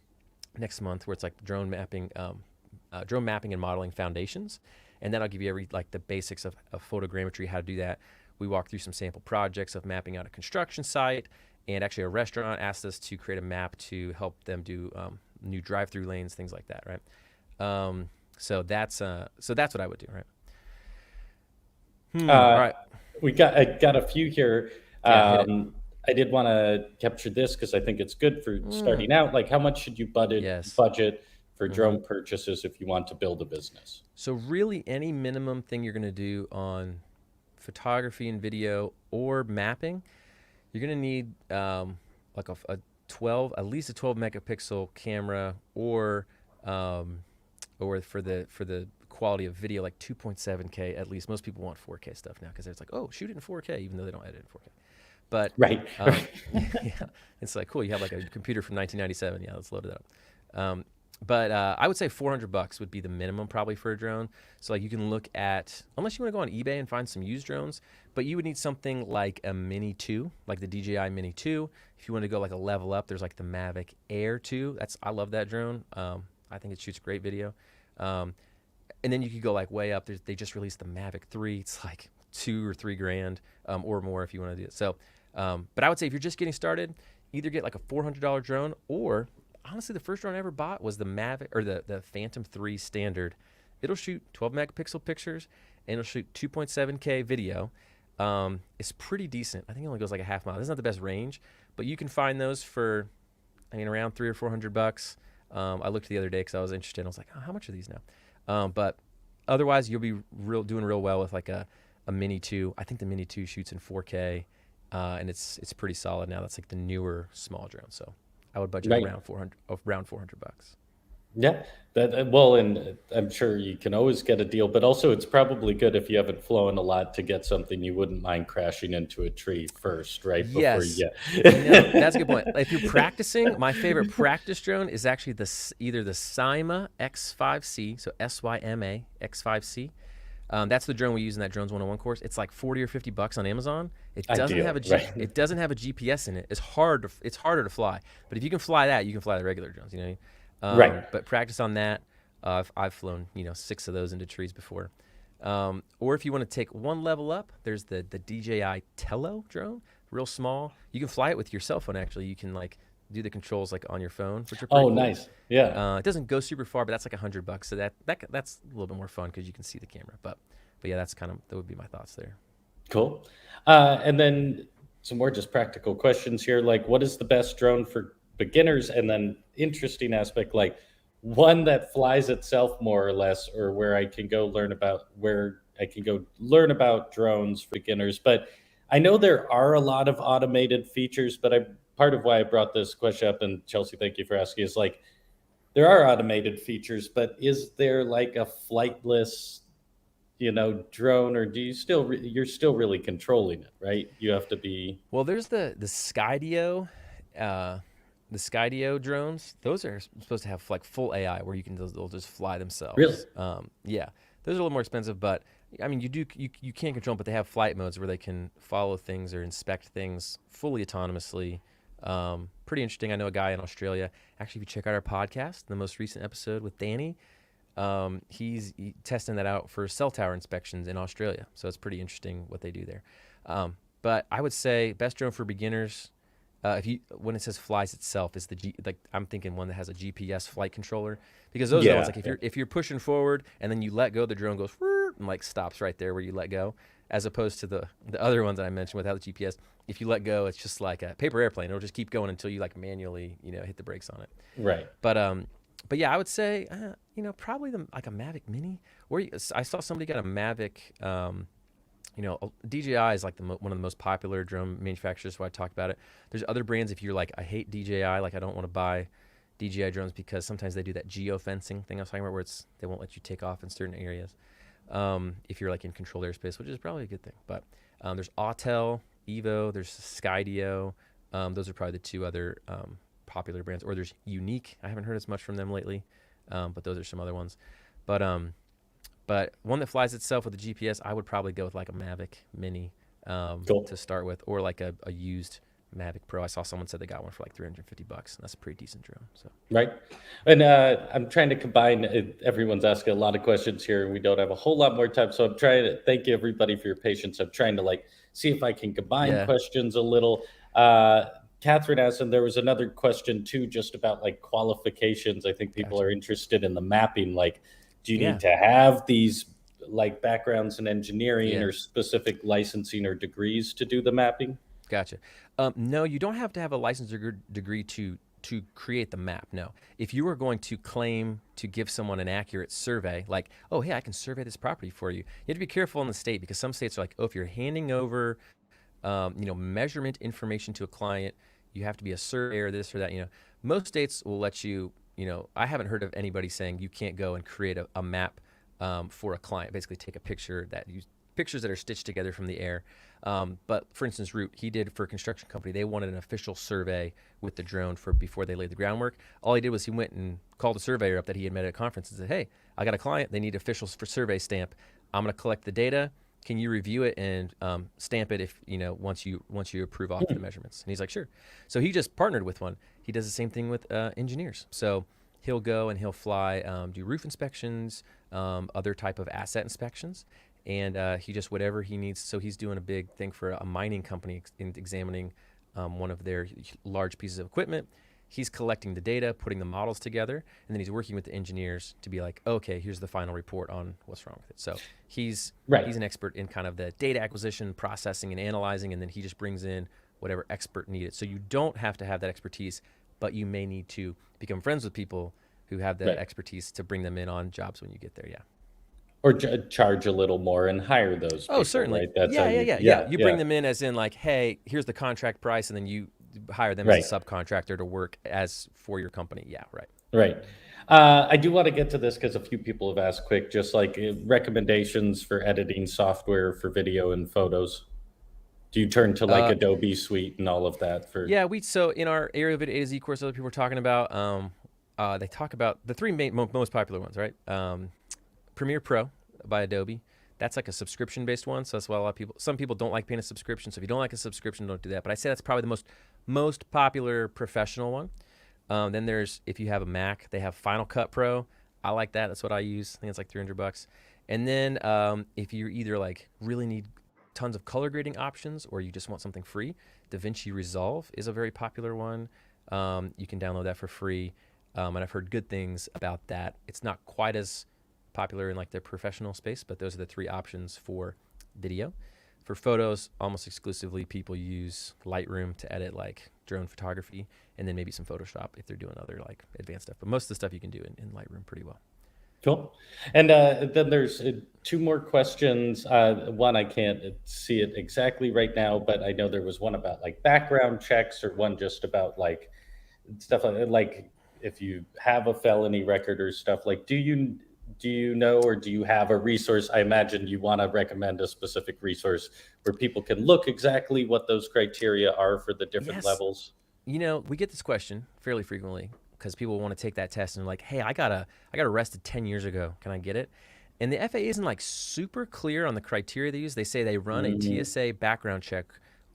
next month, where it's like drone mapping and modeling foundations, and then I'll give you the basics of photogrammetry, how to do that. We walk through some sample projects of mapping out a construction site, and actually a restaurant asked us to create a map to help them do new drive-through lanes, things like that, right? So that's what I would do, right? All right. I got a few here. Yeah, I did want to capture this because I think it's good for starting out. Like, how much should you budget for drone purchases if you want to build a business? So really, any minimum thing you're going to do on photography and video or mapping, you're going to need like a 12, at least a 12 megapixel camera, or for the quality of video, like 2.7K at least. Most people want 4K stuff now because it's like, oh, shoot it in 4K, even though they don't edit in 4K. But right. Yeah, it's like, cool, you have like a computer from 1997. Yeah, let's load it up. But I would say $400 would be the minimum probably for a drone. So like you can look at, unless you want to go on eBay and find some used drones, but you would need something like a Mini 2, like the DJI Mini 2. If you want to go like a level up, there's like the Mavic Air 2. I love that drone. I think it shoots great video. And then you could go like way up. They just released the Mavic 3. It's like $2 or $3 grand or more if you want to do it. So, but I would say if you're just getting started, either get like a $400 drone, or honestly, the first drone I ever bought was the Mavic, or the Phantom 3 standard. It'll shoot 12 megapixel pictures, and it'll shoot 2.7K video. It's pretty decent. I think it only goes like a half mile. It's not the best range, but you can find those for, around $300 or $400. I looked the other day because I was interested. I was like, oh, how much are these now? But otherwise, you'll be doing real well with like a Mini 2. I think the Mini 2 shoots in 4K, and it's pretty solid now. That's like the newer small drone. So I would budget around $400. Yeah, well, and I'm sure you can always get a deal, but also it's probably good if you haven't flown a lot to get something you wouldn't mind crashing into a tree first, right? Yes, that's a good point. If you're practicing, my favorite practice drone is actually either the Syma X5C, so SYMA X5C. That's the drone we use in that Drones 101 course. It's like $40 or $50 on Amazon. It doesn't have it doesn't have a GPS in it. It's harder to fly. But if you can fly that, you can fly the regular drones. Right. But practice on that. I've flown 6 of those into trees before. Or if you want to take one level up, there's the DJI Tello drone, real small. You can fly it with your cell phone. Actually, you can like do the controls like on your phone, which are pretty cool. Nice. Yeah. It doesn't go super far, but that's like $100. So that's a little bit more fun because you can see the camera. But yeah, that would be my thoughts there. Cool. And then some more just practical questions here. Like, what is the best drone for beginners? And then interesting aspect, like one that flies itself more or less, or where I can go learn about drones for beginners. But I know there are a lot of automated features, but part of why I brought this question up, and Chelsea, thank you for asking, is like, there are automated features, but is there like a flightless, drone, or you're still really controlling it, right? You have to be. Well, there's the Skydio, the Skydio drones. Those are supposed to have like full AI where they'll just fly themselves. Really? Yeah, those are a little more expensive, but you can't control them, but they have flight modes where they can follow things or inspect things fully autonomously. Pretty interesting. I know a guy in Australia. Actually, if you check out our podcast, the most recent episode with Danny, he's testing that out for cell tower inspections in Australia. So it's pretty interesting what they do there. But I would say best drone for beginners, when it says flies itself, is I'm thinking one that has a GPS flight controller, because those are the ones like if you're pushing forward and then you let go, the drone goes and like stops right there where you let go, as opposed to the other ones that I mentioned without the GPS. If you let go, it's just like a paper airplane. It'll just keep going until you like manually hit the brakes on it. Right. But But yeah, I would say, probably like a Mavic Mini. I saw somebody got a Mavic. DJI is like one of the most popular drone manufacturers. So I talked about it. There's other brands. If you're like, I hate DJI, like I don't want to buy DJI drones because sometimes they do that geofencing thing I was talking about, where they won't let you take off in certain areas. If you're like in controlled airspace, which is probably a good thing. But there's Autel, Evo, there's Skydio. Those are probably the two other popular brands. Or there's Unique. I haven't heard as much from them lately, but those are some other ones. But but one that flies itself with a GPS, I would probably go with like a Mavic Mini Cool. to start with, or like a used Mavic Pro. I saw someone said they got one for like $350, and that's a pretty decent drone. So Right. And I'm trying to combine, everyone's asking a lot of questions here, and we don't have a whole lot more time. So I'm trying to thank you, everybody, for your patience. I'm trying to like see if I can combine yeah, questions a little. Uh, Catherine asked, and there was another question too, just about like qualifications. I think people gotcha. are interested in the mapping. Like, do you need Yeah, to have these like backgrounds in engineering yeah. or specific licensing or degrees to do the mapping? Gotcha. No, you don't have to have a license degree to create the map. No, if you are going to claim to give someone an accurate survey, like, oh, hey, I can survey this property for you, you have to be careful in the state because some states are like, oh, if you're handing over, measurement information to a client, you have to be a surveyor, this or that. Most states will let you. I haven't heard of anybody saying you can't go and create a map for a client. Basically, take a picture that you pictures that are stitched together from the air. But for instance, Root, he did for a construction company, they wanted an official survey with the drone for before they laid the groundwork. All he did was he went and called a surveyor up that he had met at a conference and said, hey, I got a client. They need officials for survey stamp. I'm going to collect the data. Can you review it and stamp it if once you approve off the measurements? And he's like, sure. So he just partnered with one. He does the same thing with engineers. So he'll go and he'll fly, do roof inspections, other type of asset inspections, and he just whatever he needs. So he's doing a big thing for a mining company in examining one of their large pieces of equipment. He's collecting the data, putting the models together, and then he's working with the engineers to be like, okay, here's the final report on what's wrong with it. So he's Right. he's an expert in kind of the data acquisition, processing, and analyzing, and then he just brings in whatever expert needed. So you don't have to have that expertise, but you may need to become friends with people who have that Right. expertise to bring them in on jobs when you get there. Yeah. Or charge a little more and hire those Oh, people, certainly. right? That's how Yeah, yeah, you, yeah, yeah. yeah, You yeah. bring them in as in like, hey, here's the contract price, and then you hire them as a Right. subcontractor to work as for your company. Yeah, right. Right. I do want to get to this because a few people have asked quick, just like recommendations for editing software for video and photos. Do you turn to like Uh, Adobe Suite and all of that for? yeah, so in our area of it A to Z course, other people are talking about. They talk about the three most popular ones, right? Premiere Pro by Adobe. That's like a subscription based one, so that's why some people don't like paying a subscription. So if you don't like a subscription, don't do that. But I say that's probably the most popular professional one. Then there's if you have a Mac, they have Final Cut Pro. I like that. That's what I use. I think it's like $300. And then if you either like really need tons of color grading options or you just want something free, DaVinci Resolve is a very popular one. You can download that for free, and I've heard good things about that. It's not quite as popular in like the professional space, but those are the three options for video. For photos, almost exclusively people use Lightroom to edit like drone photography, and then maybe some Photoshop if they're doing other like advanced stuff. But most of the stuff you can do in Lightroom pretty well. Cool. And then there's two more questions. One, I can't see it exactly right now, but I know there was one about like background checks or one just about like stuff like if you have a felony record or stuff like do you know or do you have a resource? I imagine you want to recommend a specific resource where people can look exactly what those criteria are for the different Yes, levels. we get this question fairly frequently because people want to take that test and they're like, "Hey, I got arrested 10 years ago. Can I get it?" And the FAA isn't like super clear on the criteria they use. They say they run a Mhm. TSA background check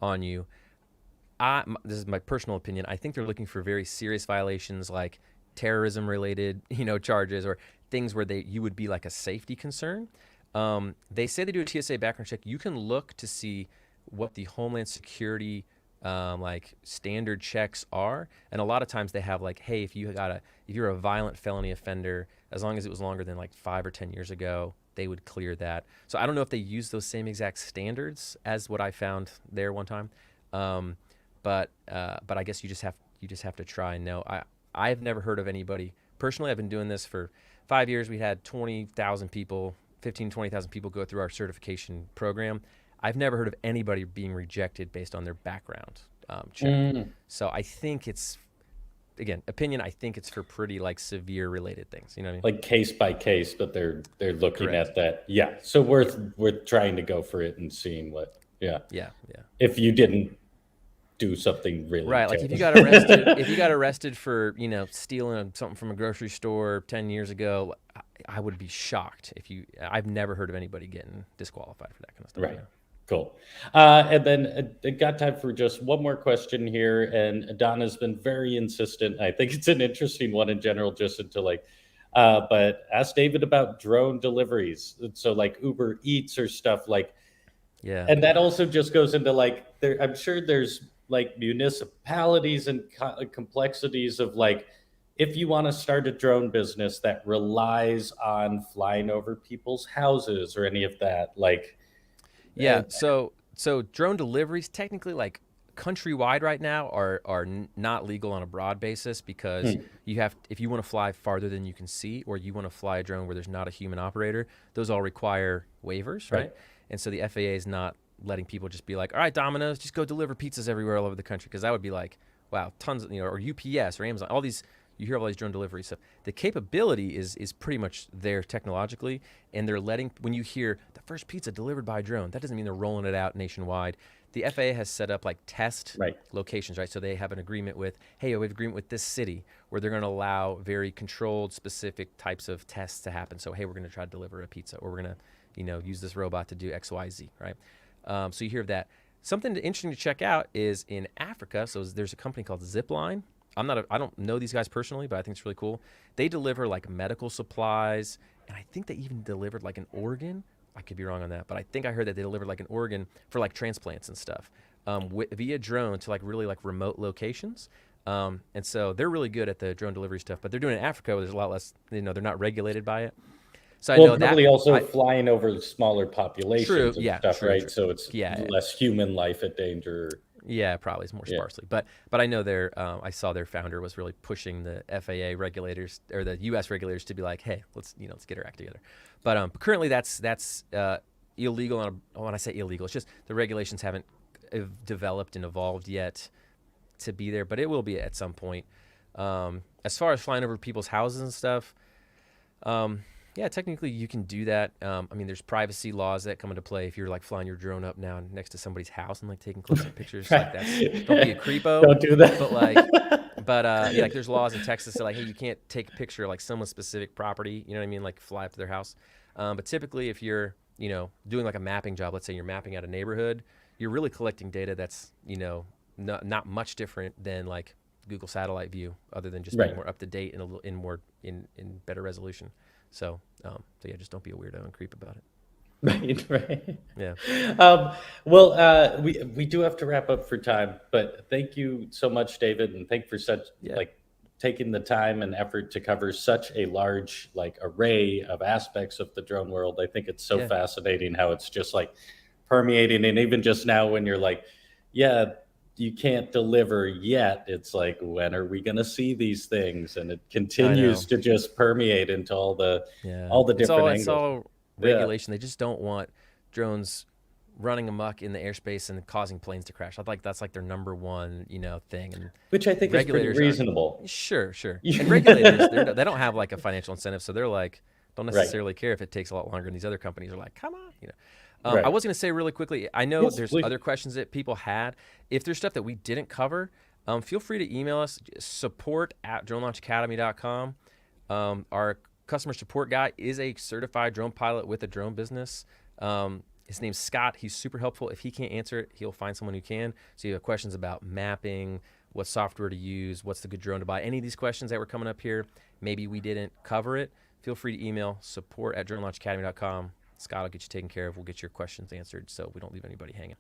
on you. This is my personal opinion. I think they're looking for very serious violations like terrorism related, charges or things where you would be like a safety concern. They say they do a TSA background check. You can look to see what the Homeland Security like standard checks are, and a lot of times they have like, hey, if you're a violent felony offender, as long as it was longer than like 5 or 10 years ago, they would clear that. So I don't know if they use those same exact standards as what I found there one time. Um, but I guess you just have to try and know. I've never heard of anybody personally, I've been doing this for 5 years. We had 20,000 people, 20,000 people go through our certification program. I've never heard of anybody being rejected based on their background check. Mm. So I think it's, again, opinion, I think it's for pretty like severe related things. You know what I mean? Like case by case, but they're looking Correct. at that. Yeah. So worth trying to go for it and seeing what. Yeah. Yeah, yeah. If you didn't do something really Right, like if terrible. you got arrested, if you got arrested for stealing something from a grocery store 10 years ago, I would be shocked if you. I've never heard of anybody getting disqualified for that kind of stuff. Right. Cool. And then I got time for just one more question here. And Donna's been very insistent. I think it's an interesting one in general, just into like, but ask David about drone deliveries. So like Uber Eats or stuff like, Yeah. and that also just goes into like, there, I'm sure there's like municipalities and complexities of like, if you want to start a drone business that relies on flying over people's houses or any of that, like, Yeah. So drone deliveries technically like countrywide right now are not legal on a broad basis because hmm, you have if you want to fly farther than you can see or you want to fly a drone where there's not a human operator, those all require waivers, right. right? And so the FAA is not letting people just be like, all right, Domino's, just go deliver pizzas everywhere all over the country because that would be like, wow, tons of, or UPS or Amazon, all these. You hear of all these drone delivery stuff. The capability is pretty much there technologically, and they're letting when you hear the first pizza delivered by drone, that doesn't mean they're rolling it out nationwide. The FAA has set up like test Right. locations, right? So they have an agreement with, hey, we have an agreement with this city where they're going to allow very controlled, specific types of tests to happen. So hey, we're going to try to deliver a pizza, or we're going to, use this robot to do X, Y, Z, right? So you hear of that. Something interesting to check out is in Africa. So there's a company called Zipline. I don't know these guys personally, but I think it's really cool. They deliver like medical supplies, and I think they even delivered like an organ. I could be wrong on that, but I think I heard that they delivered like an organ for like transplants and stuff via drone to like really like remote locations. And so they're really good at the drone delivery stuff, but they're doing it in Africa where there's a lot less, they're not regulated by it. So I Well, know that. probably also flying over smaller True, populations and yeah, stuff, true, right? true. So it's Yeah, less human life at danger. yeah, probably it's more Yeah. sparsely, but I know I saw their founder was really pushing the FAA regulators or the U.S. regulators to be like, hey, let's get our act together. But currently that's illegal. When I say illegal, it's just the regulations haven't developed and evolved yet to be there, but it will be at some point. As far as flying over people's houses and stuff, yeah, technically you can do that. I mean, there's privacy laws that come into play if you're like flying your drone up now next to somebody's house and like taking close-up pictures. Like don't be a creepo. Don't do that. Yeah, like there's laws in Texas that like, hey, you can't take a picture of like someone's specific property. You know what I mean? Like fly up to their house. But typically, if you're doing like a mapping job, let's say you're mapping out a neighborhood, you're really collecting data that's not much different than like Google satellite view, other than just Right. being more up to date and a little in better resolution. So yeah, just don't be a weirdo and creep about it. Right. Yeah. Well, we do have to wrap up for time, but thank you so much, David, and thank for such Yeah. like taking the time and effort to cover such a large like array of aspects of the drone world. I think it's so Yeah. fascinating how it's just like permeating, and even just now when you're like, yeah, you can't deliver yet. It's like, when are we going to see these things? And it continues to just permeate into all the Yeah. different It's angles. all regulation. They just don't want drones running amok in the airspace and causing planes to crash. I like that's like their number one, thing. And Which I think is pretty regulators reasonable. sure. And regulators, they don't have like a financial incentive, so they're like don't Right. necessarily care if it takes a lot longer. And these other companies are like, come on, Right. I was going to say really quickly, I know Yes, there's please. other questions that people had. If there's stuff that we didn't cover, feel free to email us, support@dronelaunchacademy.com. Our customer support guy is a certified drone pilot with a drone business. His name's Scott. He's super helpful. If he can't answer it, he'll find someone who can. So you have questions about mapping, what software to use, what's the good drone to buy, any of these questions that were coming up here, maybe we didn't cover it, feel free to email support@dronelaunchacademy.com. Scott will get you taken care of. We'll get your questions answered so we don't leave anybody hanging.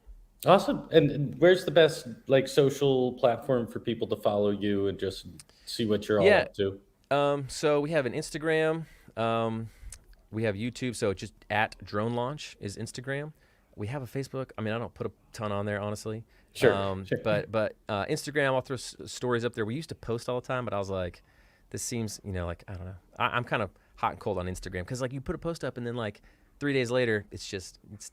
Awesome. And where's the best like social platform for people to follow you and just see what you're all up to? So we have an Instagram. We have YouTube. So just @DroneLaunch is Instagram. We have a Facebook. I mean, I don't put a ton on there, honestly. Sure. But Instagram, I'll throw stories up there. We used to post all the time, but I was like, this seems, like, I don't know. I'm kind of hot and cold on Instagram because like you put a post up and then like 3 days later it's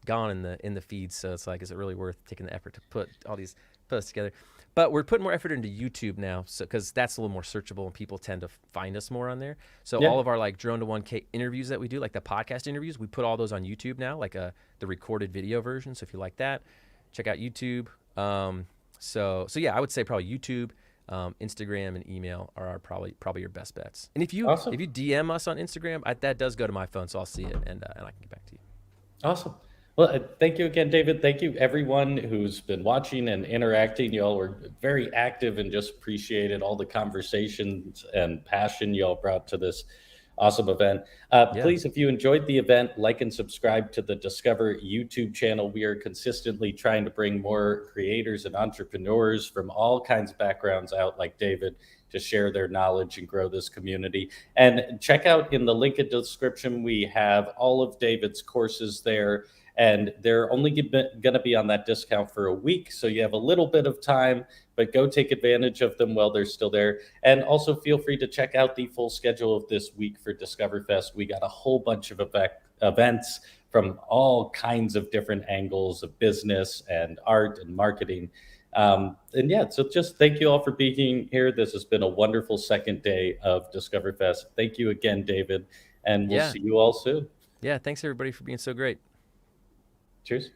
gone in the feed. So it's like, is it really worth taking the effort to put all these posts together? But we're putting more effort into YouTube now, so because that's a little more searchable and people tend to find us more on there. So Yeah. all of our like drone to 1K interviews that we do, like the podcast interviews, we put all those on YouTube now, like the recorded video version. So if you like that, check out YouTube. So yeah, I would say probably YouTube, Instagram, and email are probably your best bets. And if you Awesome. if you DM us on Instagram, that does go to my phone, so I'll see it and I can get back to you. Awesome. Well, thank you again, David. Thank you, everyone who's been watching and interacting. You all were very active and just appreciated all the conversations and passion you all brought to this awesome event. Yeah, Please, if you enjoyed the event, like and subscribe to the Discover YouTube channel. We are consistently trying to bring more creators and entrepreneurs from all kinds of backgrounds out, like David, to share their knowledge and grow this community. And check out in the link in the description, we have all of David's courses there. And they're only going to be on that discount for a week. So you have a little bit of time, but go take advantage of them while they're still there. And also feel free to check out the full schedule of this week for Discoverfest. We got a whole bunch of events from all kinds of different angles of business and art and marketing. And yeah, so just thank you all for being here. This has been a wonderful second day of Discoverfest. Thank you again, David, and we'll yeah, see you all soon. yeah. Thanks everybody for being so great. Cheers.